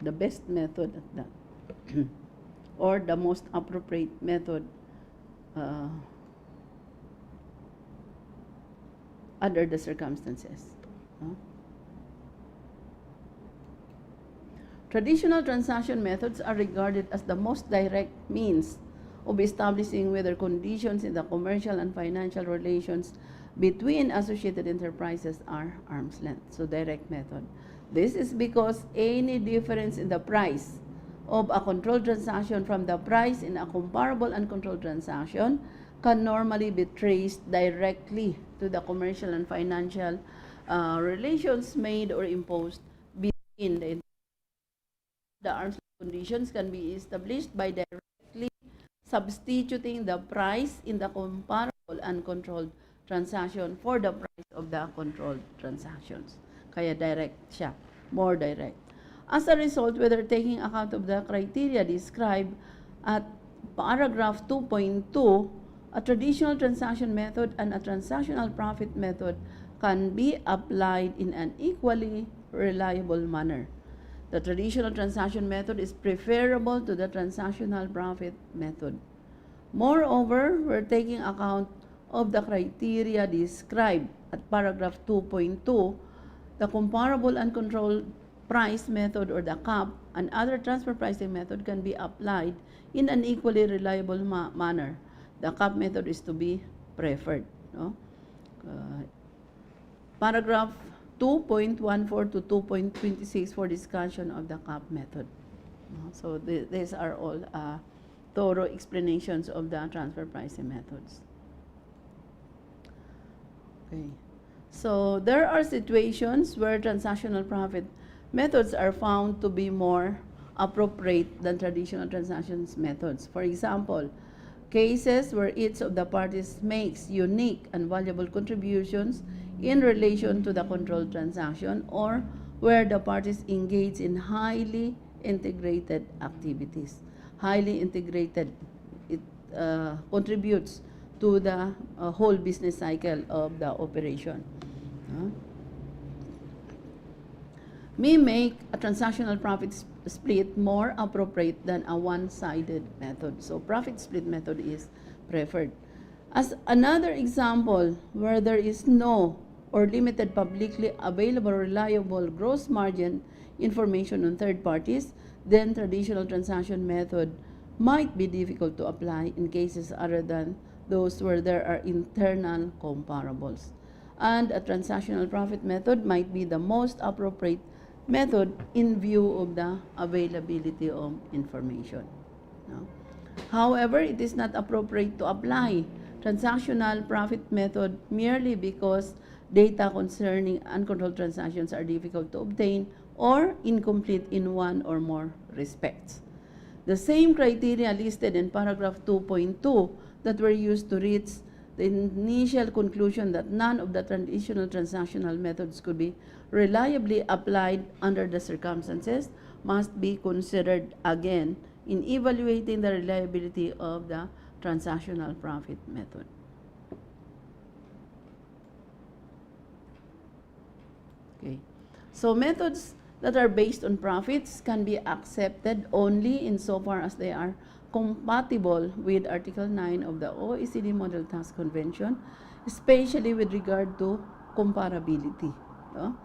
The best method at that. Or the most appropriate method under the circumstances. No? Traditional transaction methods are regarded as the most direct means of establishing whether conditions in the commercial and financial relations between associated enterprises are arm's length, so direct method. This is because any difference in the price of a controlled transaction from the price in a comparable uncontrolled transaction can normally be traced directly to the commercial and financial relations made or imposed between the arm's length conditions can be established by directly substituting the price in the comparable uncontrolled transaction for the price of the controlled transactions. Kaya direct siya, more direct. As a result, whether taking account of the criteria described at paragraph 2.2, a traditional transaction method and a transactional profit method can be applied in an equally reliable manner. The traditional transaction method is preferable to the transactional profit method. Moreover, we're taking account of the criteria described at paragraph 2.2, the comparable uncontrolled price method or the CAP and other transfer pricing method can be applied in an equally reliable manner. The CAP method is to be preferred. No? Paragraph 2.14 to 2.26 for discussion of the CAP method. So these are all thorough explanations of the transfer pricing methods. Okay. So there are situations where transactional profit methods are found to be more appropriate than traditional transactions methods. For example, cases where each of the parties makes unique and valuable contributions in relation to the controlled transaction, or where the parties engage in highly integrated activities. Highly integrated, it contributes to the whole business cycle of the operation. May make a transactional profit split more appropriate than a one-sided method. So profit split method is preferred. As another example, where there is no or limited publicly available reliable gross margin information on third parties, then traditional transaction method might be difficult to apply in cases other than those where there are internal comparables. And a transactional profit method might be the most appropriate method in view of the availability of information. No? However, it is not appropriate to apply transactional profit method merely because data concerning uncontrolled transactions are difficult to obtain or incomplete in one or more respects. The same criteria listed in paragraph 2.2 that were used to reach the initial conclusion that none of the traditional transactional methods could be reliably applied under the circumstances must be considered again in evaluating the reliability of the transactional profit method. Okay. So methods that are based on profits can be accepted only insofar as they are compatible with Article 9 of the OECD Model Tax Convention, especially with regard to comparability. No?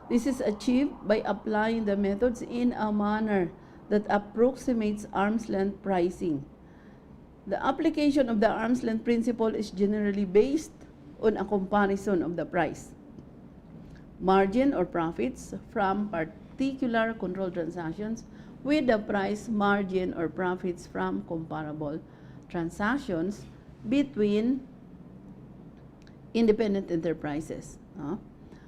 This is achieved by applying the methods in a manner that approximates arm's length pricing. The application of the arm's length principle is generally based on a comparison of the price, margin or profits from particular controlled transactions with the price, margin, or profits from comparable transactions between independent enterprises.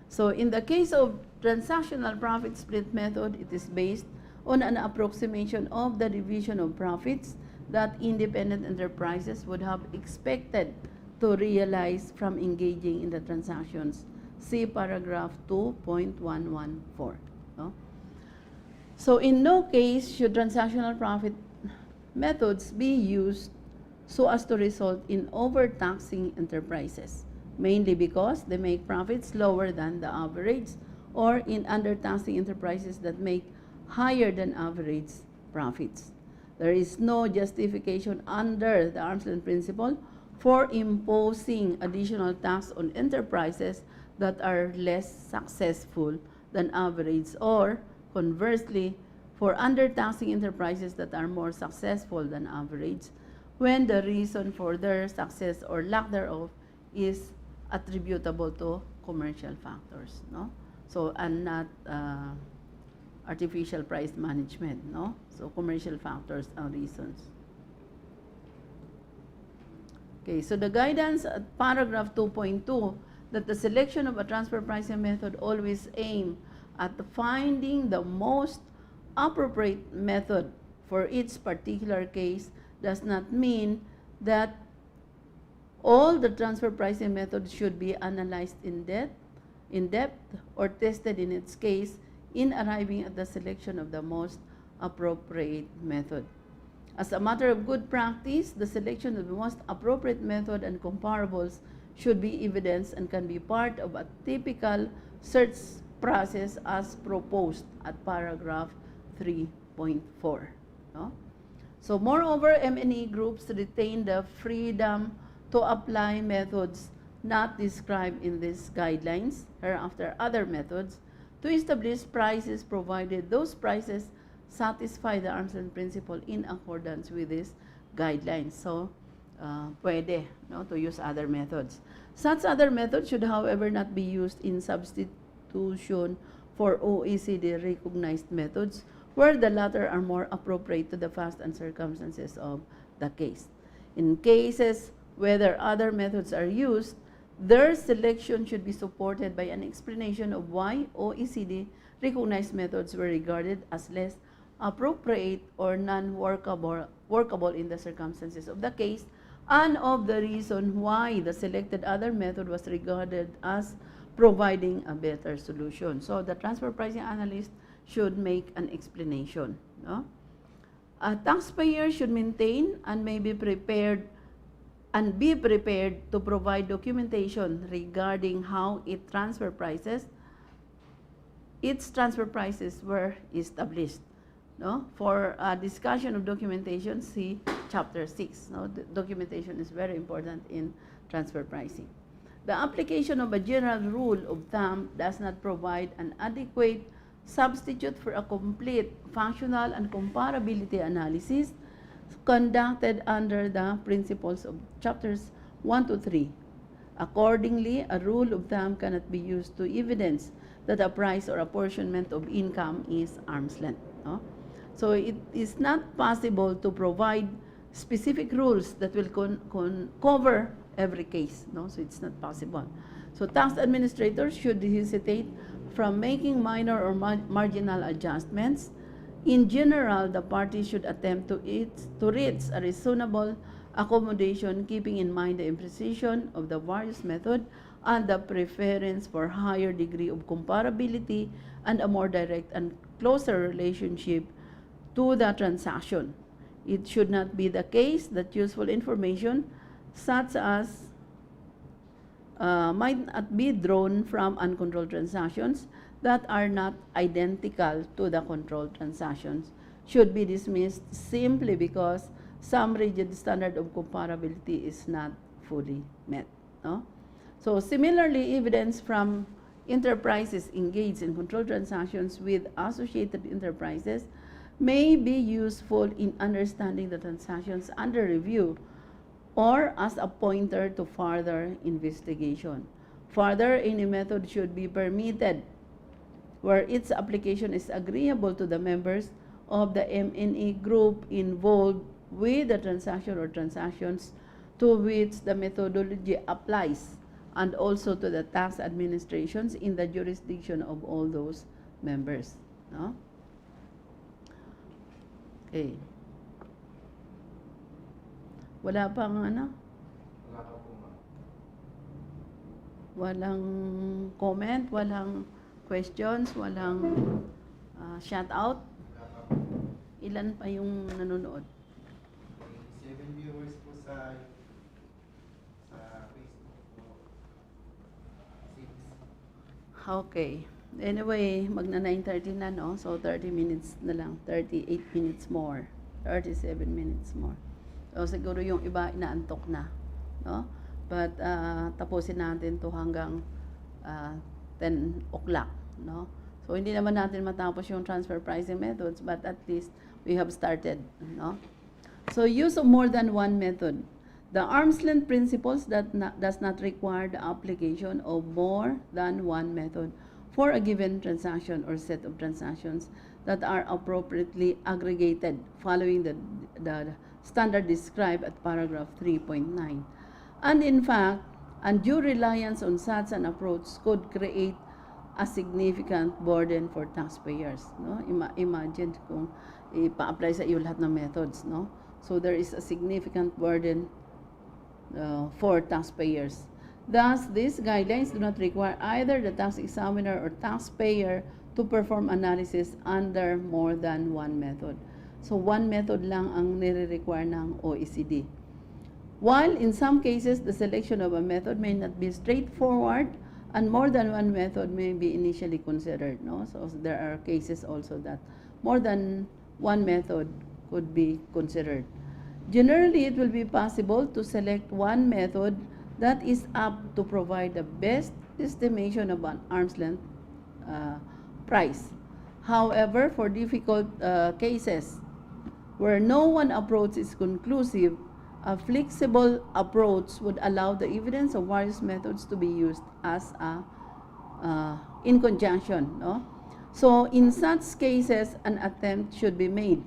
So in the case of transactional profit split method, it is based on an approximation of the division of profits that independent enterprises would have expected to realize from engaging in the transactions. See paragraph 2.114. No? So in no case should transactional profit methods be used so as to result in overtaxing enterprises, mainly because they make profits lower than the average, or in undertaxing enterprises that make higher than average profits. There is no justification under the Armsland Principle for imposing additional tax on enterprises that are less successful than average, or conversely, for undertaxing enterprises that are more successful than average, when the reason for their success or lack thereof is attributable to commercial factors. No? So, and not artificial price management, no? So, commercial factors and reasons. Okay, so the guidance at paragraph 2.2 that the selection of a transfer pricing method always aim at finding the most appropriate method for each particular case does not mean that all the transfer pricing methods should be analyzed in depth or tested in its case in arriving at the selection of the most appropriate method. As a matter of good practice, the selection of the most appropriate method and comparables should be evidenced and can be part of a typical search process as proposed at paragraph 3.4. No? So moreover, M&E groups retain the freedom to apply methods not described in these guidelines, hereafter other methods, to establish prices provided those prices satisfy the Armstrong Principle in accordance with these guidelines. So, pwede, no, to use other methods. Such other methods should, however, not be used in substitution for OECD recognized methods, where the latter are more appropriate to the facts and circumstances of the case. In cases whether other methods are used, their selection should be supported by an explanation of why OECD recognized methods were regarded as less appropriate or non-workable in the circumstances of the case, and of the reason why the selected other method was regarded as providing a better solution. So the transfer pricing analyst should make an explanation. No? A taxpayer should maintain and be prepared to provide documentation regarding how its transfer prices were established. No? For a discussion of documentation, see Chapter 6. No? The documentation is very important in transfer pricing. The application of a general rule of thumb does not provide an adequate substitute for a complete functional and comparability analysis conducted under the principles of chapters 1 to 3. Accordingly, a rule of thumb cannot be used to evidence that a price or apportionment of income is arm's length. No? So it is not possible to provide specific rules that will cover every case. No? So it's not possible. So tax administrators should hesitate from making minor or marginal adjustments. In general, the parties should attempt to reach a reasonable accommodation, keeping in mind the imprecision of the various methods and the preference for higher degree of comparability and a more direct and closer relationship to the transaction. It should not be the case that useful information such as might not be drawn from uncontrolled transactions that are not identical to the controlled transactions should be dismissed simply because some rigid standard of comparability is not fully met. No? So similarly, evidence from enterprises engaged in controlled transactions with associated enterprises may be useful in understanding the transactions under review or as a pointer to further investigation. Further, any method should be permitted where its application is agreeable to the members of the M&E group involved with the transaction or transactions to which the methodology applies, and also to the tax administrations in the jurisdiction of all those members. No? Okay. Wala pang ano? Wala ka po, ma'am. Walang comment, walang questions, walang shout out. Wala ka po. Ilan pa yung nanonood? 7 viewers po sa Facebook po. 6. Okay. Anyway, magna 9:30 na, no? So 30 minutes na lang, 38 minutes more, 37 minutes more. So siguro yung iba inaantok na, no? But tapusin natin to hanggang 10 o'clock, no? So hindi naman natin matapos yung transfer pricing methods, but at least we have started, no? So use of more than one method. The Armsland Principles does not require the application of more than one method for a given transaction or set of transactions that are appropriately aggregated following the standard described at paragraph 3.9. And in fact, undue reliance on such an approach could create a significant burden for taxpayers. No? Imagine kung ipa-apply sa iyo lahat ng methods. No? So there is a significant burden for taxpayers. Thus, these guidelines do not require either the tax examiner or taxpayer to perform analysis under more than one method. So, one method lang ang nire-require ng OECD. While in some cases, the selection of a method may not be straightforward, and more than one method may be initially considered. No? So, there are cases also that more than one method could be considered. Generally, it will be possible to select one method that is apt to provide the best estimation of an arm's length price. However, for difficult cases where no one approach is conclusive, a flexible approach would allow the evidence of various methods to be used as in conjunction. No? So, in such cases, an attempt should be made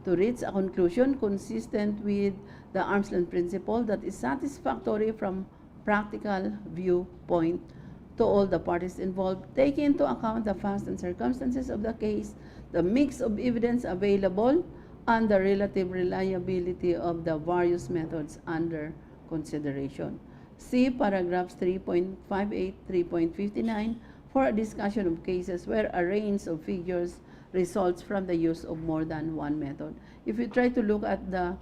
to reach a conclusion consistent with the arm's length principle that is satisfactory from practical viewpoint to all the parties involved, taking into account the facts and circumstances of the case, the mix of evidence available, and the relative reliability of the various methods under consideration. See paragraphs 3.58, 3.59 for a discussion of cases where a range of figures results from the use of more than one method. If you try to look at the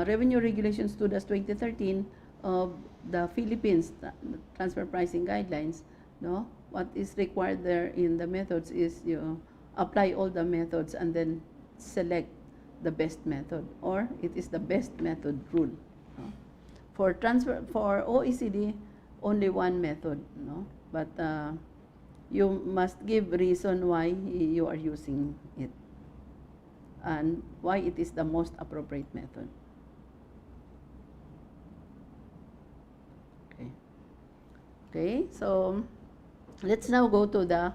Revenue Regulations 2-2013 of the Philippines transfer pricing guidelines, no, what is required there in the methods is you apply all the methods and then select the best method, or it is the best method rule. No? For OECD, only one method, no, but you must give reason why you are using it and why it is the most appropriate method. Okay, so let's now go to the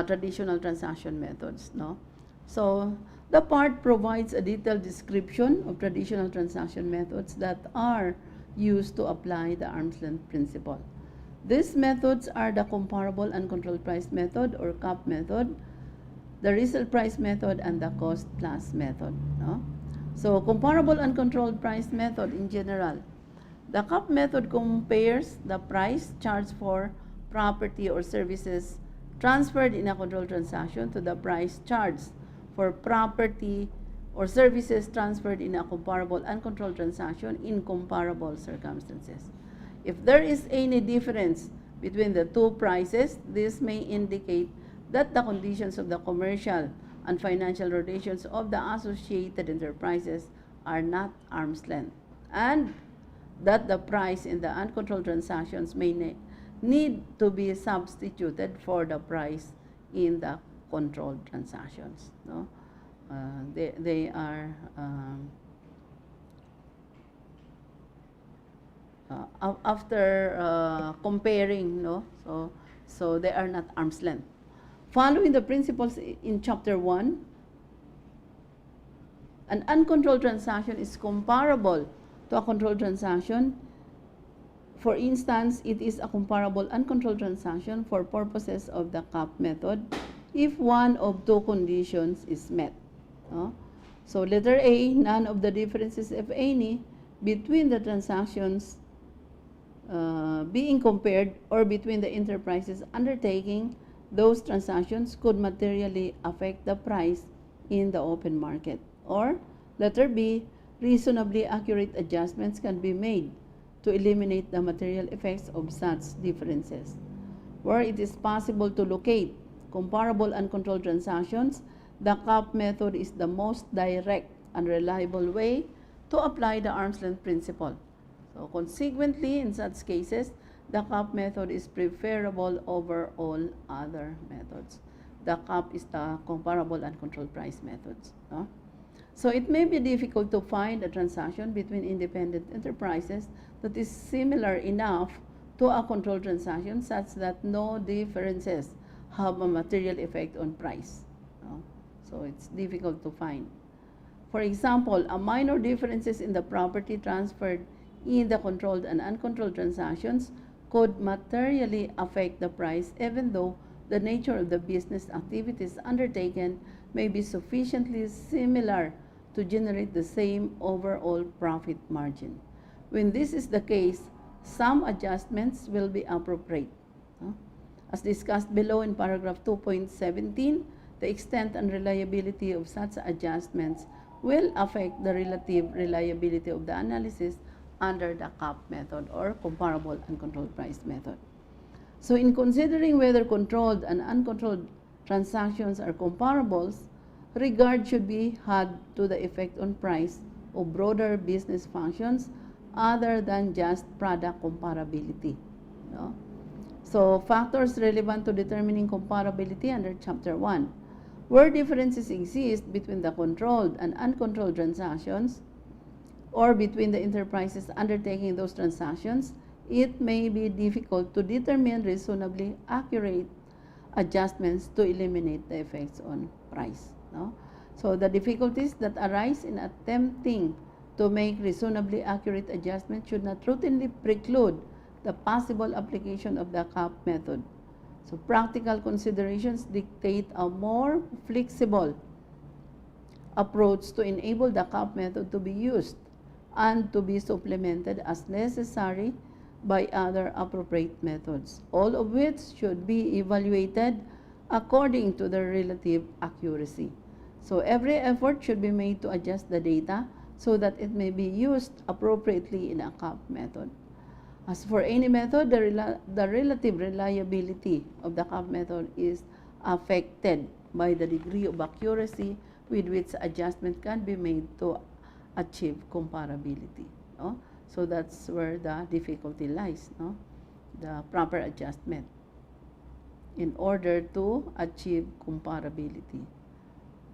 traditional transaction methods. No, so the part provides a detailed description of traditional transaction methods that are used to apply the arm's length principle. These methods are the comparable uncontrolled price method or CUP method, the resale price method, and the cost plus method. No? So comparable uncontrolled price method in general. The CUP method compares the price charged for property or services transferred in a controlled transaction to the price charged for property or services transferred in a comparable uncontrolled transaction in comparable circumstances. If there is any difference between the two prices, this may indicate that the conditions of the commercial and financial relations of the associated enterprises are not arm's length, and that the price in the uncontrolled transactions may need to be substituted for the price in the controlled transactions. No? They are after comparing, no, so they are not arm's length. Following the principles in chapter 1, an uncontrolled transaction is comparable to a controlled transaction. For instance, it is a comparable uncontrolled transaction for purposes of the CUP method if one of two conditions is met. No? So letter A, none of the differences, if any, between the transactions being compared or between the enterprises undertaking those transactions could materially affect the price in the open market. Or letter B, reasonably accurate adjustments can be made to eliminate the material effects of such differences. Where it is possible to locate comparable uncontrolled transactions, the CUP method is the most direct and reliable way to apply the arm's length principle. So consequently, in such cases, the CUP method is preferable over all other methods. The CUP is the comparable uncontrolled price methods. No? So it may be difficult to find a transaction between independent enterprises that is similar enough to a controlled transaction such that no differences have a material effect on price. No? So it's difficult to find. For example, a minor differences in the property transferred in the controlled and uncontrolled transactions could materially affect the price, even though the nature of the business activities undertaken may be sufficiently similar to generate the same overall profit margin. When this is the case, some adjustments will be appropriate. As discussed below in paragraph 2.17, the extent and reliability of such adjustments will affect the relative reliability of the analysis under the CAP method or comparable uncontrolled price method. So in considering whether controlled and uncontrolled transactions are comparables, regard should be had to the effect on price of broader business functions other than just product comparability. No? So factors relevant to determining comparability under Chapter 1. Where differences exist between the controlled and uncontrolled transactions or between the enterprises undertaking those transactions, it may be difficult to determine reasonably accurate adjustments to eliminate the effects on price. No? So the difficulties that arise in attempting to make reasonably accurate adjustments should not routinely preclude the possible application of the CAP method. So practical considerations dictate a more flexible approach to enable the CAP method to be used and to be supplemented as necessary by other appropriate methods, all of which should be evaluated according to their relative accuracy. So every effort should be made to adjust the data so that it may be used appropriately in a CAP method. As for any method, the relative reliability of the CAP method is affected by the degree of accuracy with which adjustment can be made to achieve comparability. No? So that's where the difficulty lies, no? The proper adjustment in order to achieve comparability.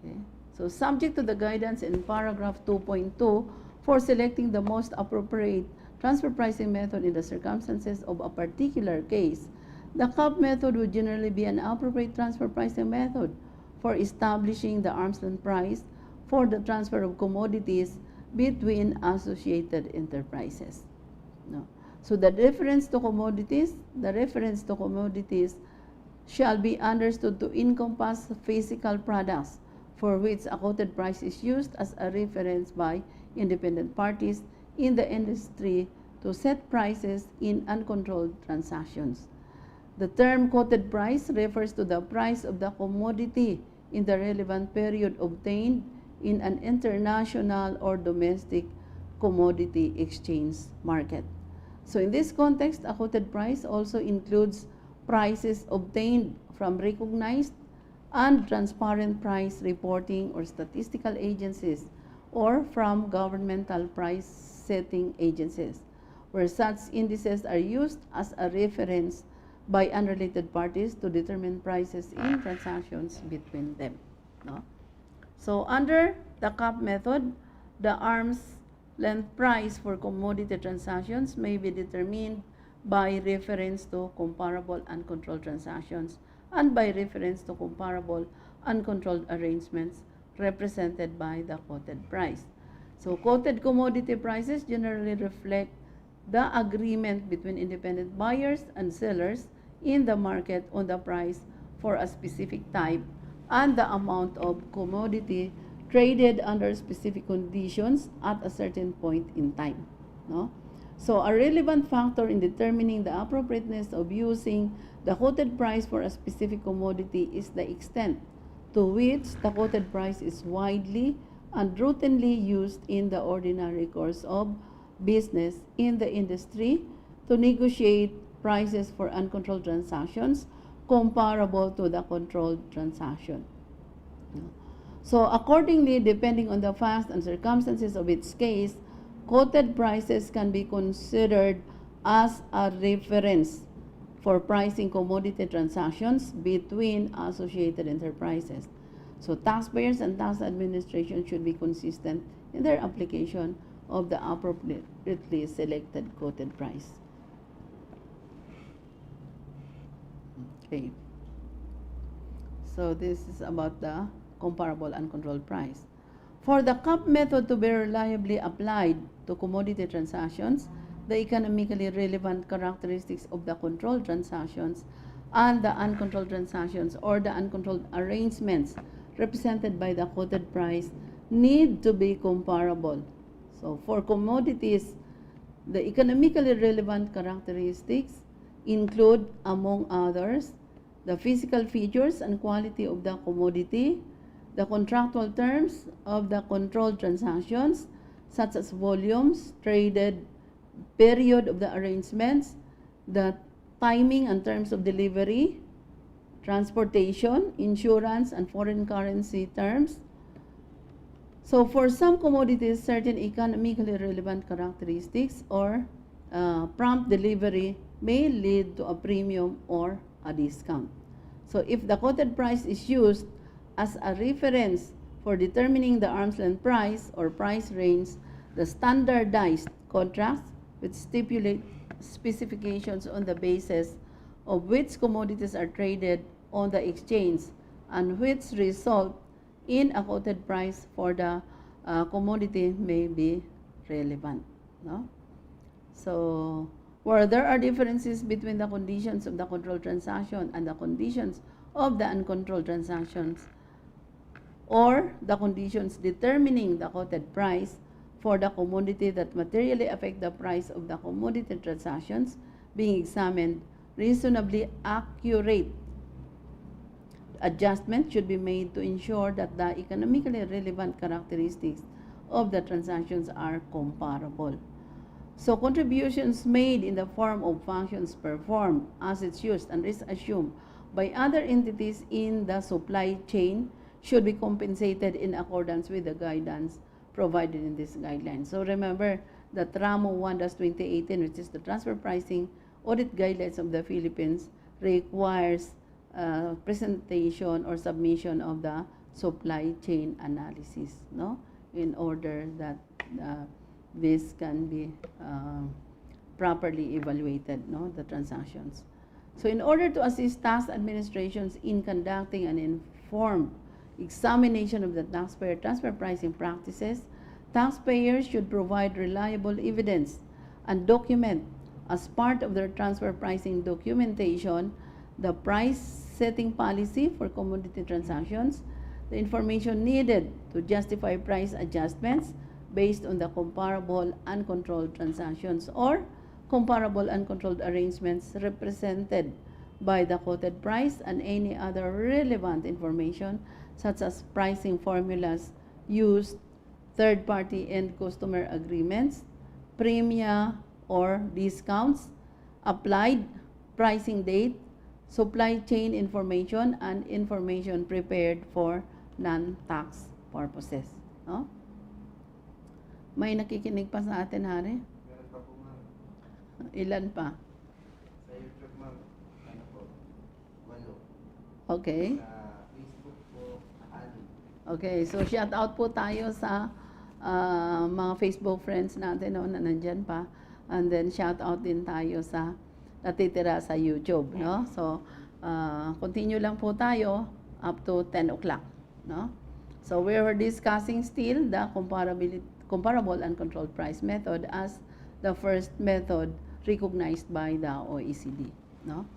Okay? So subject to the guidance in paragraph 2.2 for selecting the most appropriate transfer pricing method in the circumstances of a particular case, the CAP method would generally be an appropriate transfer pricing method for establishing the Armsland price for the transfer of commodities between associated enterprises. No. So the reference to commodities shall be understood to encompass physical products for which a quoted price is used as a reference by independent parties in the industry to set prices in uncontrolled transactions. The term quoted price refers to the price of the commodity in the relevant period obtained in an international or domestic commodity exchange market. So in this context, a quoted price also includes prices obtained from recognized and transparent price reporting or statistical agencies or from governmental price setting agencies, where such indices are used as a reference by unrelated parties to determine prices in transactions between them. No? So under the CAP method, the arm's length price for commodity transactions may be determined by reference to comparable uncontrolled transactions and by reference to comparable uncontrolled arrangements represented by the quoted price. So quoted commodity prices generally reflect the agreement between independent buyers and sellers in the market on the price for a specific type and the amount of commodity traded under specific conditions at a certain point in time. No? So a relevant factor in determining the appropriateness of using the quoted price for a specific commodity is the extent to which the quoted price is widely and routinely used in the ordinary course of business in the industry to negotiate prices for uncontrolled transactions comparable to the controlled transaction. So accordingly, depending on the facts and circumstances of its case, quoted prices can be considered as a reference for pricing commodity transactions between associated enterprises. So taxpayers and tax administration should be consistent in their application of the appropriately selected quoted price. Okay. So this is about the comparable uncontrolled price. For the CUP method to be reliably applied to commodity transactions, the economically relevant characteristics of the controlled transactions and the uncontrolled transactions or the uncontrolled arrangements represented by the quoted price need to be comparable. So for commodities, the economically relevant characteristics include, among others, the physical features and quality of the commodity, the contractual terms of the controlled transactions, such as volumes, traded period of the arrangements, the timing and terms of delivery, transportation, insurance, and foreign currency terms. So for some commodities, certain economically relevant characteristics or prompt delivery may lead to a premium or a discount. So if the quoted price is used as a reference for determining the Armsland price or price range, the standardized contracts which stipulate specifications on the basis of which commodities are traded on the exchange and which result in a quoted price for the commodity may be relevant. No? So where there are differences between the conditions of the controlled transaction and the conditions of the uncontrolled transactions, or the conditions determining the quoted price for the commodity that materially affect the price of the commodity transactions being examined, reasonably accurate adjustment should be made to ensure that the economically relevant characteristics of the transactions are comparable. So contributions made in the form of functions performed, assets used, and risk assumed by other entities in the supply chain should be compensated in accordance with the guidance provided in this guideline. So remember that RAMO 1-2018, which is the transfer pricing audit guidelines of the Philippines, requires presentation or submission of the supply chain analysis, no, in order that this can be properly evaluated, no, the transactions. So in order to assist tax administrations in conducting an informed examination of the taxpayer transfer pricing practices, taxpayers should provide reliable evidence and document as part of their transfer pricing documentation the price setting policy for commodity transactions, the information needed to justify price adjustments based on the comparable uncontrolled transactions or comparable uncontrolled arrangements represented by the quoted price, and any other relevant information such as pricing formulas used, third-party and customer agreements, premia or discounts, applied pricing date, supply chain information, and information prepared for non-tax purposes. No? May nakikinig pa sa atin, Hari? Meron pa po, ma'am. Ilan pa? Sa YouTube, ma'am, ano po, 8. Okay. Sa Facebook po, 6. Okay, so shout out po tayo sa mga Facebook friends natin, no, na nandyan pa. And then shout out din tayo sa natitira sa YouTube, no? So continue lang po tayo up to 10 o'clock, no? So we were discussing still the comparable uncontrolled price method as the first method recognized by the OECD, no?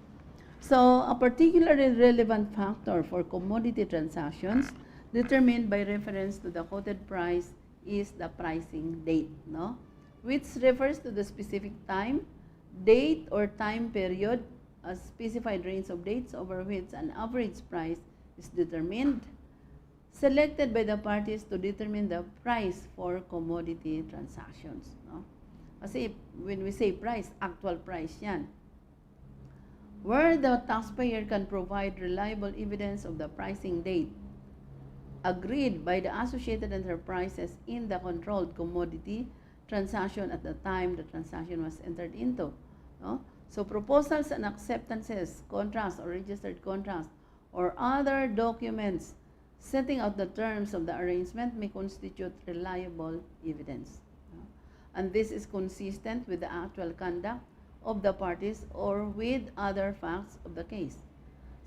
So a particularly relevant factor for commodity transactions determined by reference to the quoted price is the pricing date, no? Which refers to the specific time, date, or time period, a specified range of dates over which an average price is determined, selected by the parties to determine the price for commodity transactions, no? Kasi when we say price, actual price yan. Where the taxpayer can provide reliable evidence of the pricing date agreed by the associated enterprises in the controlled commodity transaction at the time the transaction was entered into. No? So proposals and acceptances, contracts or registered contracts, or other documents setting out the terms of the arrangement may constitute reliable evidence. No? And this is consistent with the actual conduct of the parties or with other facts of the case.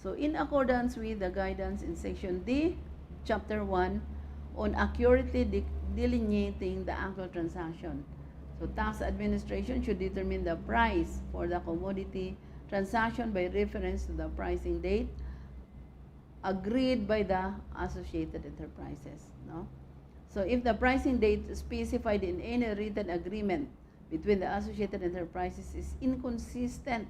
So in accordance with the guidance in Section D, Chapter 1, on accurately delineating the actual transaction. So tax administration should determine the price for the commodity transaction by reference to the pricing date agreed by the associated enterprises. No? So if the pricing date specified in any written agreement between the associated enterprises is inconsistent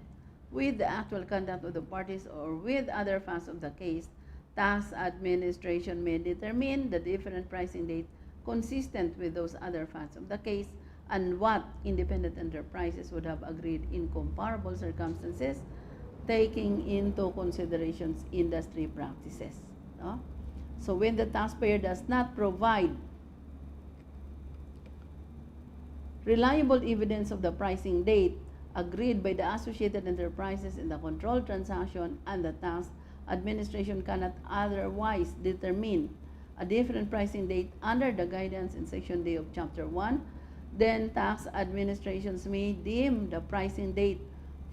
with the actual conduct of the parties or with other facts of the case, tax administration may determine the different pricing date consistent with those other facts of the case and what independent enterprises would have agreed in comparable circumstances, taking into considerations industry practices. No? So when the taxpayer does not provide reliable evidence of the pricing date agreed by the associated enterprises in the controlled transaction, and the tax administration cannot otherwise determine a different pricing date under the guidance in Section D of Chapter 1, then tax administrations may deem the pricing date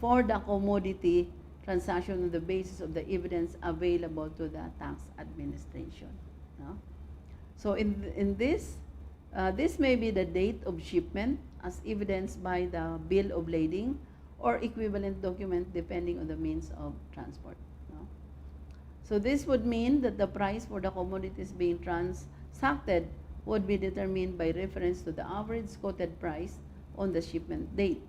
for the commodity transaction on the basis of the evidence available to the tax administration. No? So in this, this may be the date of shipment as evidenced by the bill of lading or equivalent document depending on the means of transport. No? So this would mean that the price for the commodities being transacted would be determined by reference to the average quoted price on the shipment date,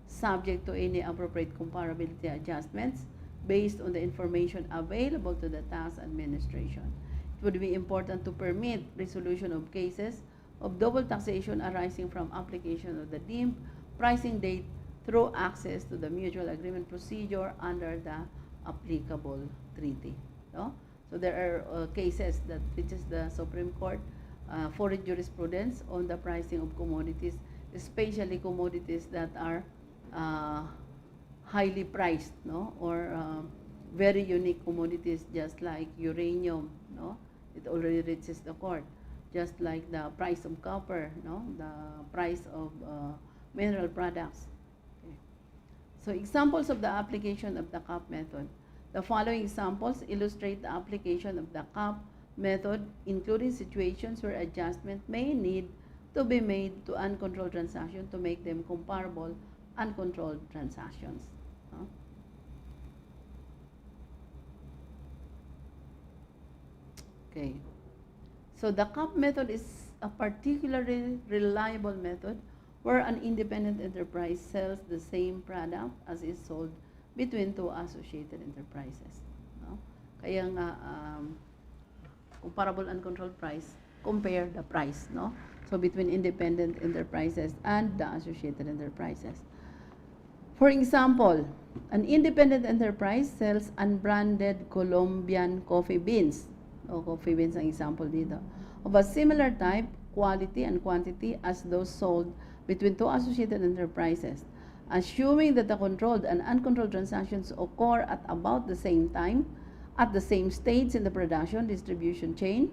subject to any appropriate comparability adjustments based on the information available to the tax administration. It would be important to permit resolution of cases of double taxation arising from application of the deemed pricing date through access to the mutual agreement procedure under the applicable treaty. No? So there are cases that reaches the Supreme Court for jurisprudence on the pricing of commodities, especially commodities that are highly priced, no, or very unique commodities, just like uranium, no, it already reaches the court, just like the price of copper, no, the price of mineral products. Okay. So examples of the application of the CAP method. The following examples illustrate the application of the CAP method, including situations where adjustment may need to be made to uncontrolled transactions to make them comparable uncontrolled transactions. No? Okay. So the CAP method is a particularly reliable method where an independent enterprise sells the same product as is sold between two associated enterprises. No? Kaya nga, comparable uncontrolled price, compare the price, no? So between independent enterprises and the associated enterprises. For example, an independent enterprise sells unbranded Colombian coffee beans, o coffee beans ang example dito, of a similar type, quality, and quantity as those sold between two associated enterprises, assuming that the controlled and uncontrolled transactions occur at about the same time, at the same stage in the production distribution chain,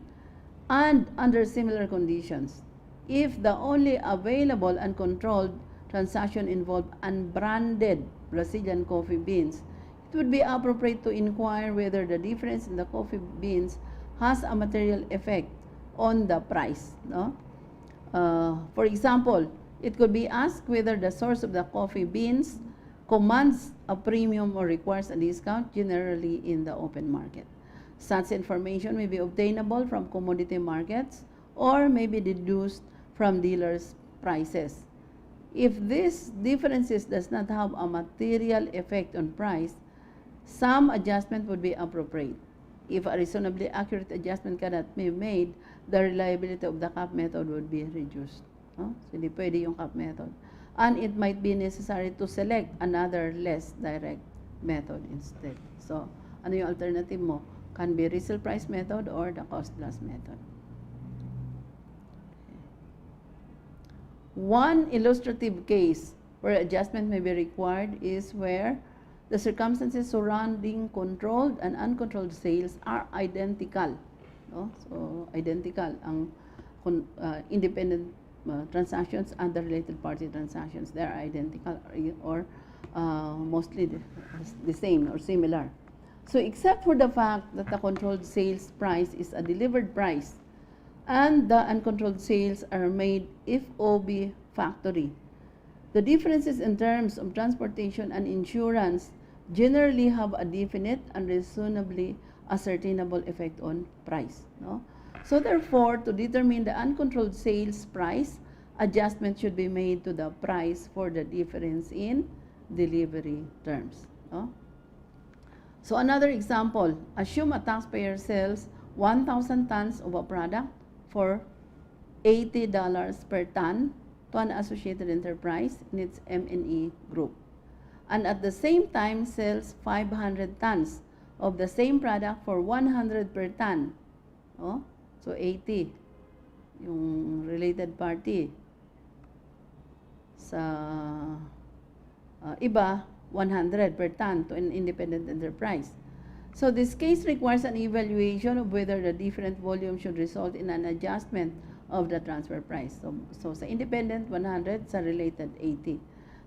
and under similar conditions. If the only available uncontrolled transaction involved unbranded Brazilian coffee beans, it would be appropriate to inquire whether the difference in the coffee beans has a material effect on the price. No? For example, it could be asked whether the source of the coffee beans commands a premium or requires a discount generally in the open market. Such information may be obtainable from commodity markets or may be deduced from dealers' prices. If these differences does not have a material effect on price, some adjustment would be appropriate. If a reasonably accurate adjustment cannot be made, the reliability of the CAP method would be reduced. No? So, hindi pwede yung CAP method. And it might be necessary to select another less direct method instead. So, ano yung alternative mo? Can be resale price method or the cost plus method. Okay. One illustrative case where adjustment may be required is where the circumstances surrounding controlled and uncontrolled sales are identical. No? So, identical ang independent transactions and the related party transactions. They are identical or mostly the same or similar. So except for the fact that the controlled sales price is a delivered price and the uncontrolled sales are made FOB factory, the differences in terms of transportation and insurance generally have a definite and reasonably ascertainable effect on price. No? So therefore, to determine the uncontrolled sales price, adjustment should be made to the price for the difference in delivery terms. No? So another example, assume a taxpayer sells 1,000 tons of a product for $80 per ton to an associated enterprise in its M&E group, and at the same time sells 500 tons of the same product for 100 per ton. Oh, so 80 yung related party. Sa iba, 100 per ton to an independent enterprise. So this case requires an evaluation of whether the different volume should result in an adjustment of the transfer price. So sa independent, 100, sa related, 80.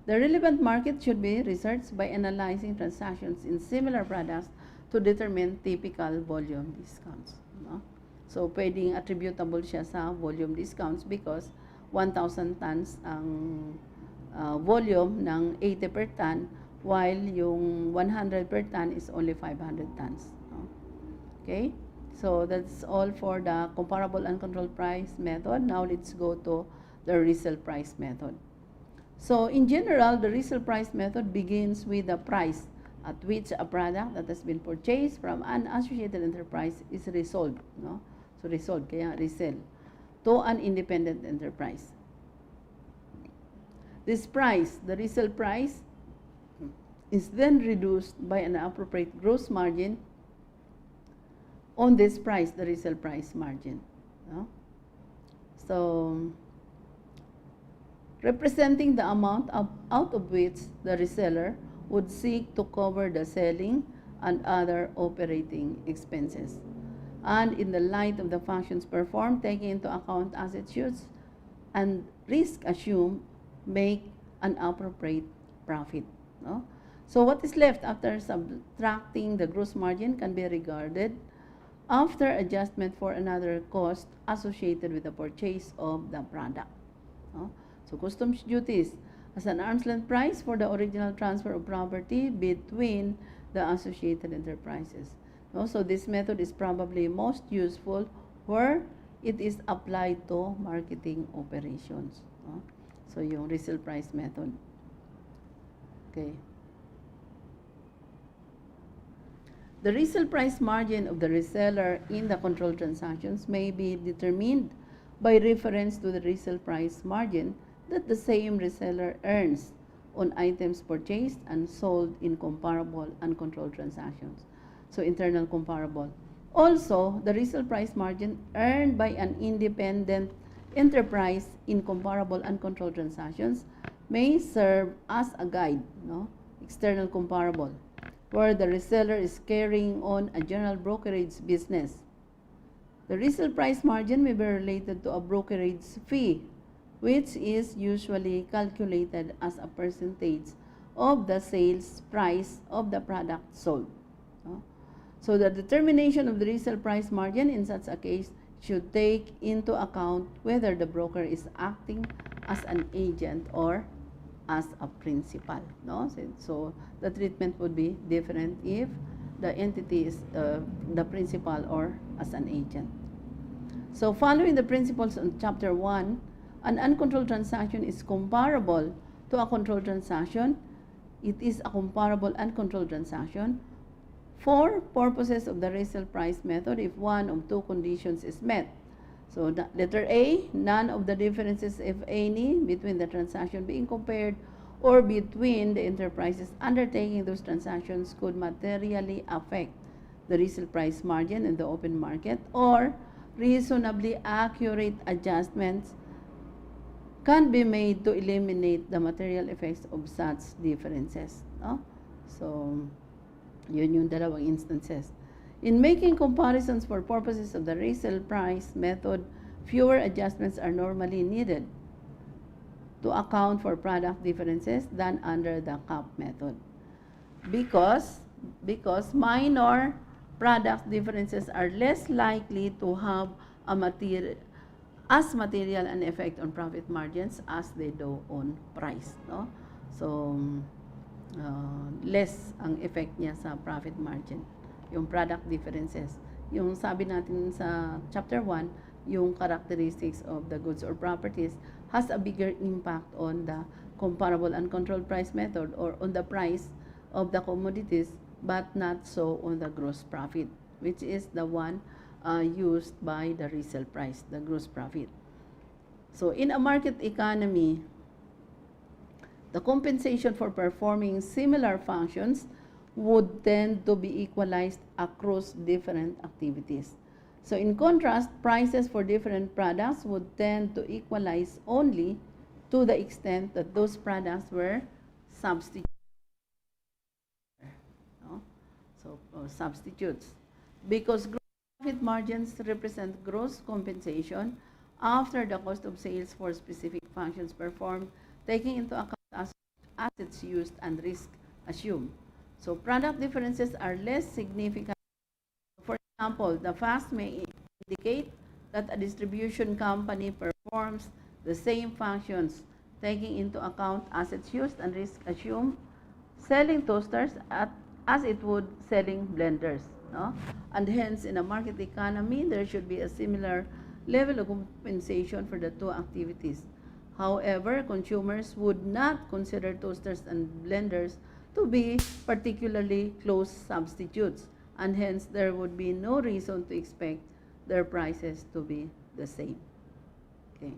The relevant market should be researched by analyzing transactions in similar products to determine typical volume discounts. No? So pwedeng attributable siya sa volume discounts because 1,000 tons ang volume ng 80 per ton, while yung 100 per ton is only 500 tons. Okay? So that's all for the comparable uncontrolled price method. Now let's go to the resale price method. So in general, the resale price method begins with the price at which a product that has been purchased from an associated enterprise is resold. No? So resold, kaya resell, to an independent enterprise. This price, the resale price, is then reduced by an appropriate gross margin on this price, the resale price margin. No? So, representing the amount out of which the reseller would seek to cover the selling and other operating expenses, and in the light of the functions performed, taking into account asset use and risk assumed, make an appropriate profit. No? So what is left after subtracting the gross margin can be regarded after adjustment for another cost associated with the purchase of the product. No? So customs duties as an arm's-length price for the original transfer of property between the associated enterprises. No? So this method is probably most useful where it is applied to marketing operations. No? So yung resale price method. Okay. The resale price margin of the reseller in the controlled transactions may be determined by reference to the resale price margin that the same reseller earns on items purchased and sold in comparable uncontrolled transactions. So internal comparable. Also, the resale price margin earned by an independent enterprise in comparable uncontrolled transactions may serve as a guide, no? External comparable, where the reseller is carrying on a general brokerage business. The resale price margin may be related to a brokerage fee, which is usually calculated as a percentage of the sales price of the product sold. No? So the determination of the resale price margin in such a case should take into account whether the broker is acting as an agent or as a principal. No? So the treatment would be different if the entity is the principal or as an agent. So following the principles in Chapter 1, an uncontrolled transaction is comparable to a controlled transaction. It is a comparable uncontrolled transaction for purposes of the resale price method if one of two conditions is met. So letter A, none of the differences, if any, between the transaction being compared or between the enterprises undertaking those transactions could materially affect the resale price margin in the open market, or reasonably accurate adjustments can be made to eliminate the material effects of such differences. No? So, yun yung dalawang instances. In making comparisons for purposes of the resale price method, fewer adjustments are normally needed to account for product differences than under the CAP method, because because minor product differences are less likely to have a material an effect on profit margins as they do on price, no? So less ang effect niya sa profit margin, yung product differences. Yung sabi natin sa chapter 1, yung characteristics of the goods or properties has a bigger impact on the comparable uncontrolled price method or on the price of the commodities, but not so on the gross profit, which is the one used by the resale price, the gross profit. So in a market economy, the compensation for performing similar functions would tend to be equalized across different activities. So in contrast, prices for different products would tend to equalize only to the extent that those products were substituted. No? So substitutes. Because gross profit margins represent gross compensation after the cost of sales for specific functions performed, taking into account assets used and risk assumed. So product differences are less significant. For example, the facts may indicate that a distribution company performs the same functions, taking into account assets used and risk assumed, selling toasters as it would selling blenders. No? And hence, in a market economy, there should be a similar level of compensation for the two activities. However, consumers would not consider toasters and blenders to be particularly close substitutes, and hence there would be no reason to expect their prices to be the same. Okay.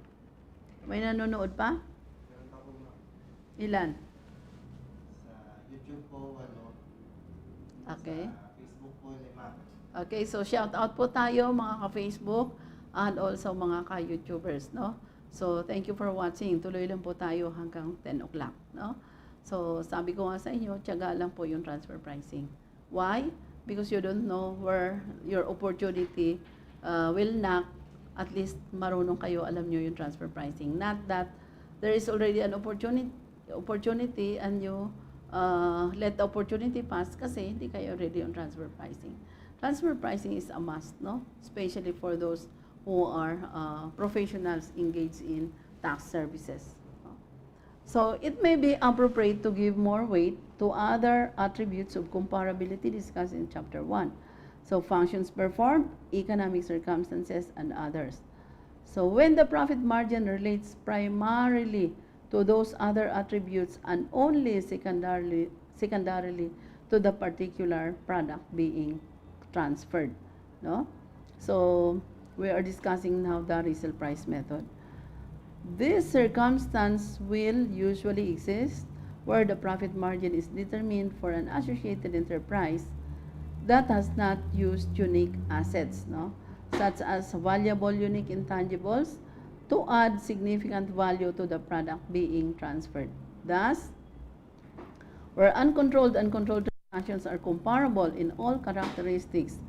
May nanonood pa? Meron pa po, ma'am. Ilan? Sa YouTube po, Okay. Sa Facebook po, 5. Okay, so shout out po tayo mga ka-Facebook and also mga ka-YouTubers, no? So, thank you for watching. Tuloy lang po tayo hanggang 10 o'clock, no? So, sabi ko nga sa inyo, tiyaga lang po yung transfer pricing. Why? Because you don't know where your opportunity will knock. At least marunong kayo, alam nyo yung transfer pricing. Not that there is already an opportunity and you let the opportunity pass kasi hindi kayo ready on transfer pricing. Transfer pricing is a must, no? Especially for those who are professionals engaged in tax services. So it may be appropriate to give more weight to other attributes of comparability discussed in Chapter 1. So functions performed, economic circumstances, and others. So when the profit margin relates primarily to those other attributes and only secondarily to the particular product being transferred, no? So we are discussing now the resale price method. This circumstance will usually exist where the profit margin is determined for an associated enterprise that has not used unique assets, no? Such as valuable unique intangibles to add significant value to the product being transferred. Thus, where uncontrolled and controlled transactions are comparable in all characteristics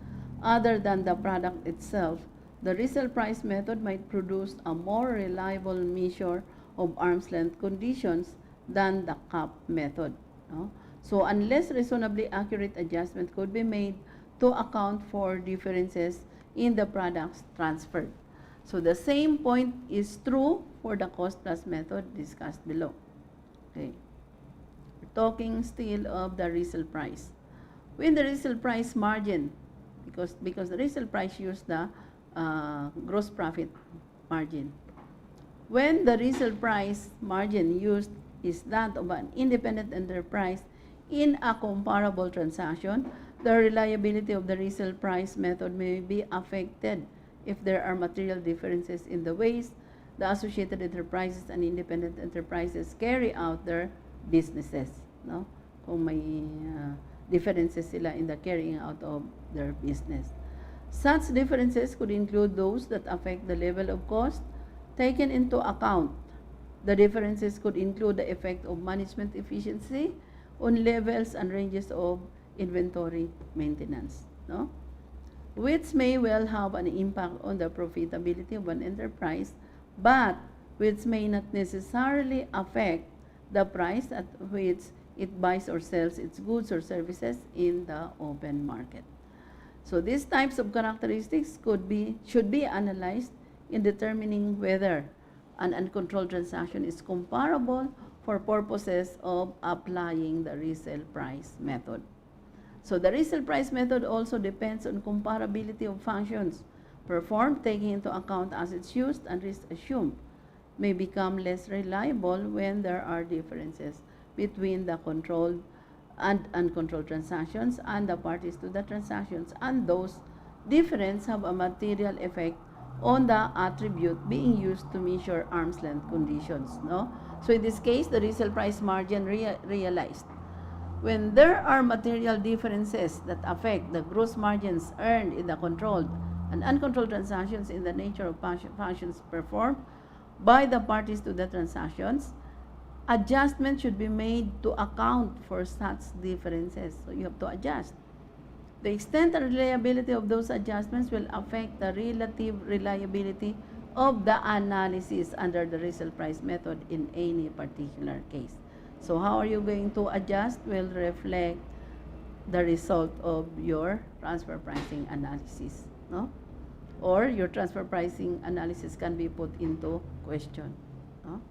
other than the product itself, the resale price method might produce a more reliable measure of arm's length conditions than the cap method. No? So unless reasonably accurate adjustment could be made to account for differences in the products transferred. So the same point is true for the cost plus method discussed below. Okay. We're talking still of the resale price. When the resale price margin, because the resale price used the gross profit margin. When the resale price margin used is that of an independent enterprise in a comparable transaction, the reliability of the resale price method may be affected if there are material differences in the ways the associated enterprises and independent enterprises carry out their businesses. No? Kung may differences sila in the carrying out of their business. Such differences could include those that affect the level of cost taken into account. The differences could include the effect of management efficiency on levels and ranges of inventory maintenance, no? Which may well have an impact on the profitability of an enterprise, but which may not necessarily affect the price at which it buys or sells its goods or services in the open market. So these types of characteristics should be analyzed in determining whether an uncontrolled transaction is comparable for purposes of applying the resale price method. So the resale price method also depends on comparability of functions performed, taking into account assets used and risk assumed, may become less reliable when there are differences between the controlled and uncontrolled transactions and the parties to the transactions, and those differences have a material effect on the attribute being used to measure arm's length conditions. No? So in this case, the resale price margin realized. When there are material differences that affect the gross margins earned in the controlled and uncontrolled transactions in the nature of functions performed by the parties to the transactions, adjustment should be made to account for such differences. So you have to adjust. The extent and reliability of those adjustments will affect the relative reliability of the analysis under the resale price method in any particular case. So how are you going to adjust will reflect the result of your transfer pricing analysis, no? Or your transfer pricing analysis can be put into question, no?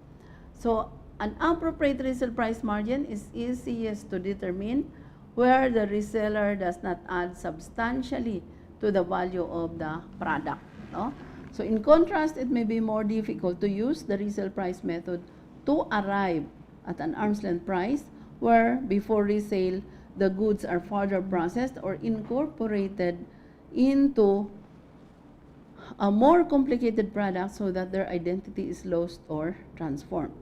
So an appropriate resale price margin is easiest to determine where the reseller does not add substantially to the value of the product, no? So in contrast, it may be more difficult to use the resale price method to arrive at an arm's length price where before resale the goods are further processed or incorporated into a more complicated product so that their identity is lost or transformed.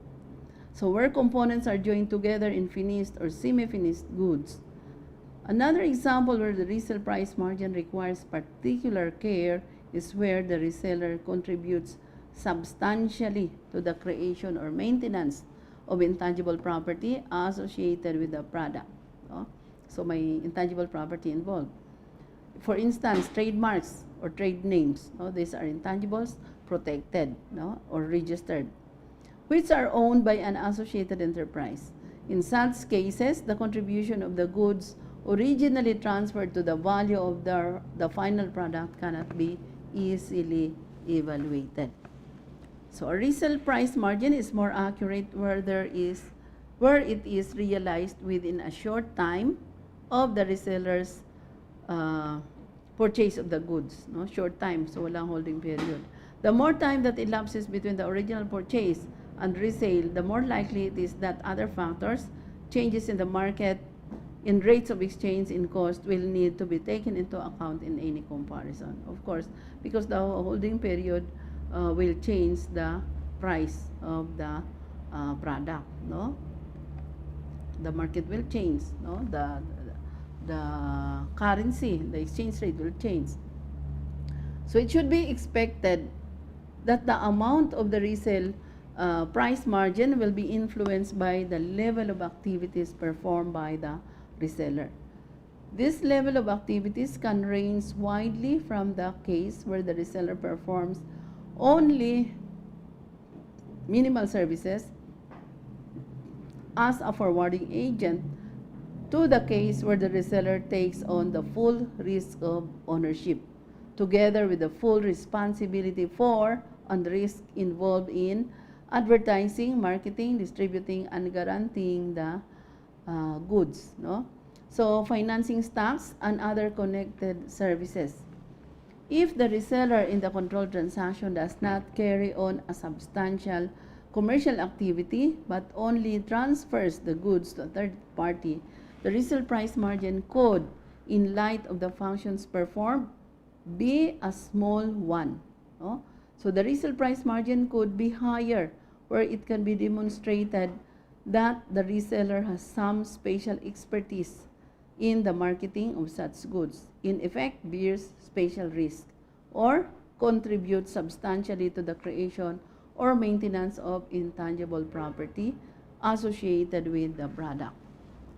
So where components are joined together in finished or semi-finished goods. Another example where the resale price margin requires particular care is where the reseller contributes substantially to the creation or maintenance of intangible property associated with the product. No? So may intangible property involved. For instance, trademarks or trade names, no? These are intangibles protected, no? Or registered, which are owned by an associated enterprise. In such cases, the contribution of the goods originally transferred to the value of the final product cannot be easily evaluated. So a resale price margin is more accurate where it is realized within a short time of the reseller's purchase of the goods, no? Short time, so walang holding period. The more time that elapses between the original purchase and resale, the more likely it is that other factors, changes in the market, in rates of exchange, in cost, will need to be taken into account in any comparison. Of course, because the holding period will change the price of the product, no? The market will change, no? The currency, the exchange rate will change. So it should be expected that the amount of the resale price margin will be influenced by the level of activities performed by the reseller. This level of activities can range widely from the case where the reseller performs only minimal services as a forwarding agent to the case where the reseller takes on the full risk of ownership, together with the full responsibility for and risk involved in advertising, marketing, distributing, and guaranteeing the goods, no? So financing stocks and other connected services. If the reseller in the controlled transaction does not carry on a substantial commercial activity but only transfers the goods to a third party, the resale price margin could, in light of the functions performed, be a small one, no? So the resale price margin could be higher where it can be demonstrated that the reseller has some special expertise in the marketing of such goods, in effect bears special risk, or contributes substantially to the creation or maintenance of intangible property associated with the product.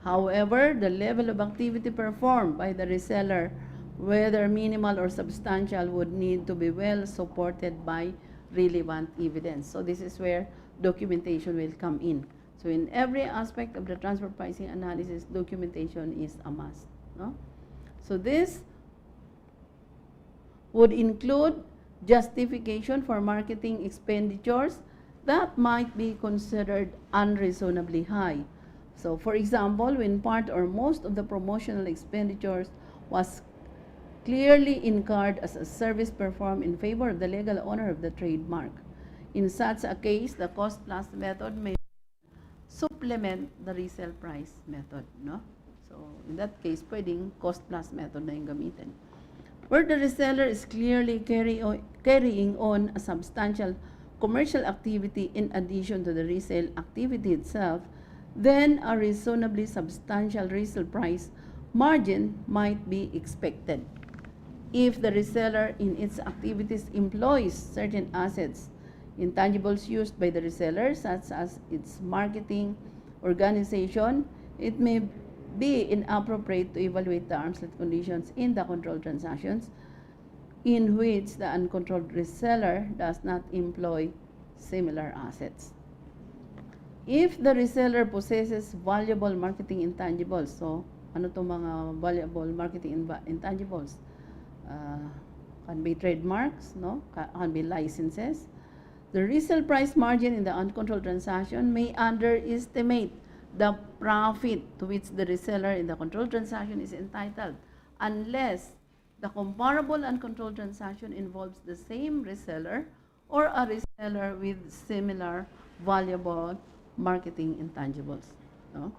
However, the level of activity performed by the reseller, whether minimal or substantial, would need to be well supported by relevant evidence. So this is where documentation will come in. So in every aspect of the transfer pricing analysis, documentation is a must. No? So this would include justification for marketing expenditures that might be considered unreasonably high. So for example, when part or most of the promotional expenditures was clearly incurred as a service performed in favor of the legal owner of the trademark. In such a case, the cost plus method may supplement the resale price method, no? So in that case, pwedeng cost plus method na yung gamitin. Where the reseller is clearly carrying on a substantial commercial activity in addition to the resale activity itself, then a reasonably substantial resale price margin might be expected. If the reseller in its activities employs certain assets, intangibles used by the reseller, such as its marketing organization, it may be inappropriate to evaluate the arm's length conditions in the controlled transactions in which the uncontrolled reseller does not employ similar assets. If the reseller possesses valuable marketing intangibles, so ano to mga valuable marketing intangibles? Can be trademarks, no? Can be licenses. The resale price margin in the uncontrolled transaction may underestimate the profit to which the reseller in the controlled transaction is entitled unless the comparable uncontrolled transaction involves the same reseller or a reseller with similar valuable marketing intangibles. No?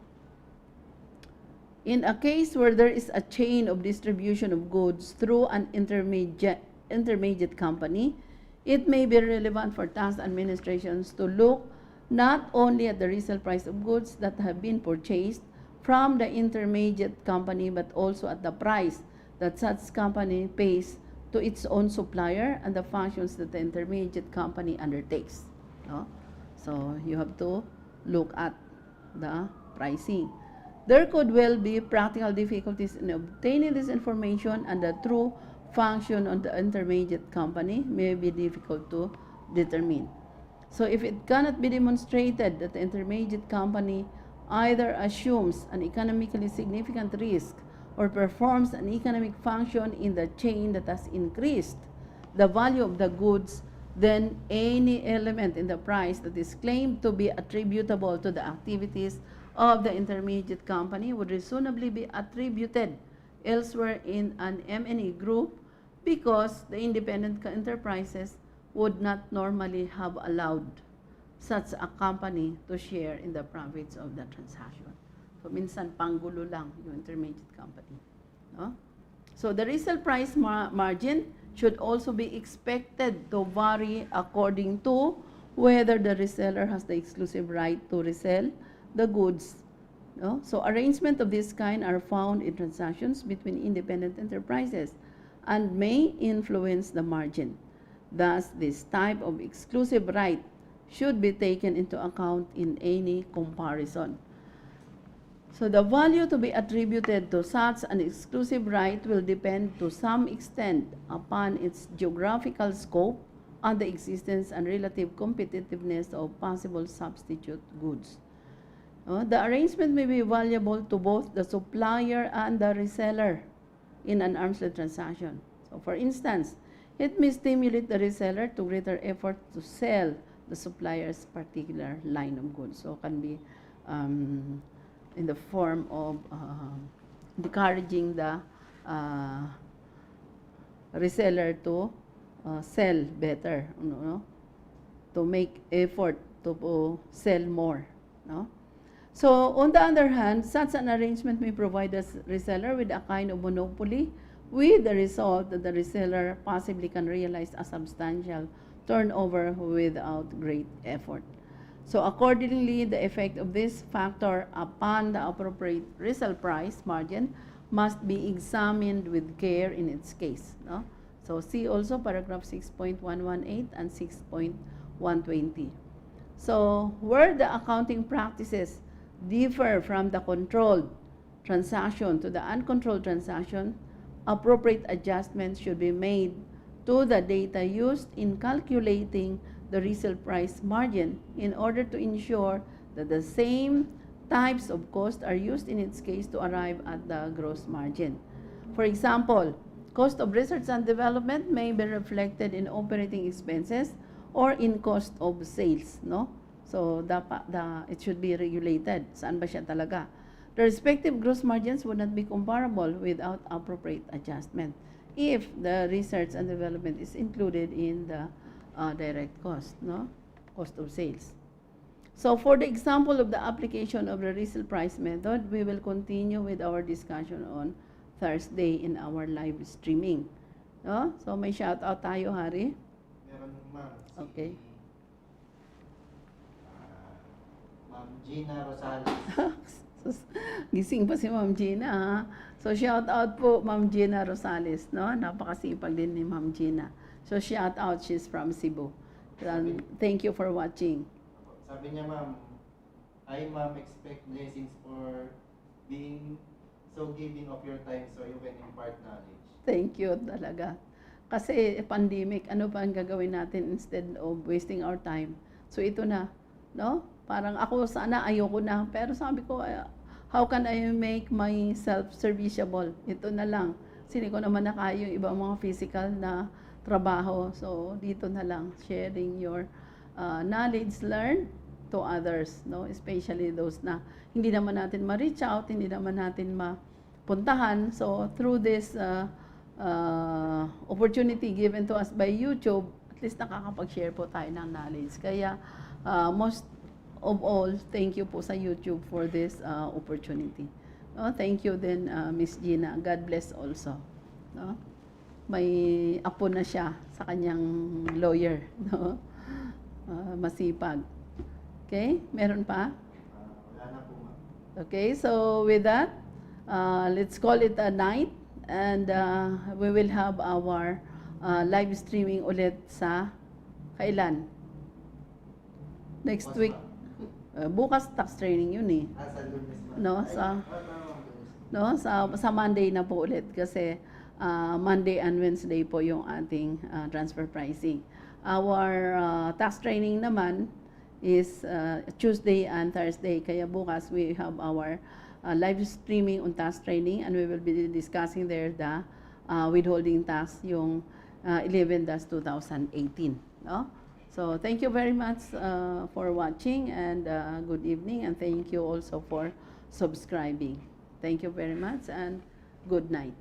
In a case where there is a chain of distribution of goods through an intermediate company, it may be relevant for tax administrations to look not only at the resale price of goods that have been purchased from the intermediate company, but also at the price that such company pays to its own supplier and the functions that the intermediate company undertakes. No? So you have to look at the pricing. There could well be practical difficulties in obtaining this information, and the true function of the intermediate company may be difficult to determine. So if it cannot be demonstrated that the intermediate company either assumes an economically significant risk or performs an economic function in the chain that has increased the value of the goods, then any element in the price that is claimed to be attributable to the activities of the intermediate company would reasonably be attributed elsewhere in an M&E group, because the independent enterprises would not normally have allowed such a company to share in the profits of the transaction. So minsan panggulo lang yung intermediate company. No? So the resale price margin should also be expected to vary according to whether the reseller has the exclusive right to resell the goods. No? So arrangements of this kind are found in transactions between independent enterprises and may influence the margin. Thus, this type of exclusive right should be taken into account in any comparison. So the value to be attributed to such an exclusive right will depend to some extent upon its geographical scope and the existence and relative competitiveness of possible substitute goods. The arrangement may be valuable to both the supplier and the reseller in an arm's length transaction. So for instance, it may stimulate the reseller to greater effort to sell the supplier's particular line of goods. So can be in the form of encouraging the reseller to sell better, to make effort to sell more. No? So on the other hand, such an arrangement may provide the reseller with a kind of monopoly, with the result that the reseller possibly can realize a substantial turnover without great effort. So accordingly, the effect of this factor upon the appropriate resale price margin must be examined with care in its case. No? So see also paragraph 6.118 and 6.120. So where the accounting practices differ from the controlled transaction to the uncontrolled transaction, appropriate adjustments should be made to the data used in calculating the resale price margin in order to ensure that the same types of cost are used in its case to arrive at the gross margin. For example, cost of research and development may be reflected in operating expenses or in cost of sales, no? So, it should be regulated. Saan ba siya talaga? The respective gross margins would not be comparable without appropriate adjustment if the research and development is included in the direct cost, no? Cost of sales. So, for the example of the application of the resale price method, we will continue with our discussion on Thursday in our live streaming. No? So, may shout out tayo, Hari? Meron ma'am. Okay. Ma'am Gina Rosales. Gising pa si Ma'am Gina, ha? So, shout out po, Ma'am Gina Rosales, no? Napakasipag din ni Ma'am Gina. So, shout out, she's from Cebu. Thank you for watching. Sabi niya, ma'am, I, ma'am, expect blessings for being so giving of your time so you can impart knowledge. Thank you talaga. Kasi pandemic, ano pa ang gagawin natin instead of wasting our time? So ito na, no? Parang ako sana ayoko na, pero sabi ko, how can I make myself serviceable? Ito na lang. Sini ko naman na kaya yung ibang mga physical na trabaho. So dito na lang, sharing your knowledge learned to others, no? Especially those na hindi naman natin ma-reach out, hindi naman natin mapuntahan. So through this opportunity given to us by YouTube, at least nakakapag-share po tayo ng knowledge. Kaya most of all, thank you po sa YouTube for this opportunity. No? Thank you din, Miss Gina. God bless also. No? May apo na siya sa kanyang lawyer. No? Masipag. Okay? Meron pa? Wala na po, ma'am. Okay, so with that, let's call it a night. And we will have our live streaming ulit sa kailan? Next Bukas, week. ma'am. Bukas tax training yun eh. Sa Lunes, ma'am. No, Ay, sa- Lunes. No, sa Monday na po ulit kasi Monday and Wednesday po yung ating transfer pricing. Our tax training naman is Tuesday and Thursday. Kaya bukas we have our live streaming on tax training and we will be discussing there the withholding tax yung 11-2018. No? So thank you very much for watching and good evening, and thank you also for subscribing. Thank you very much and good night.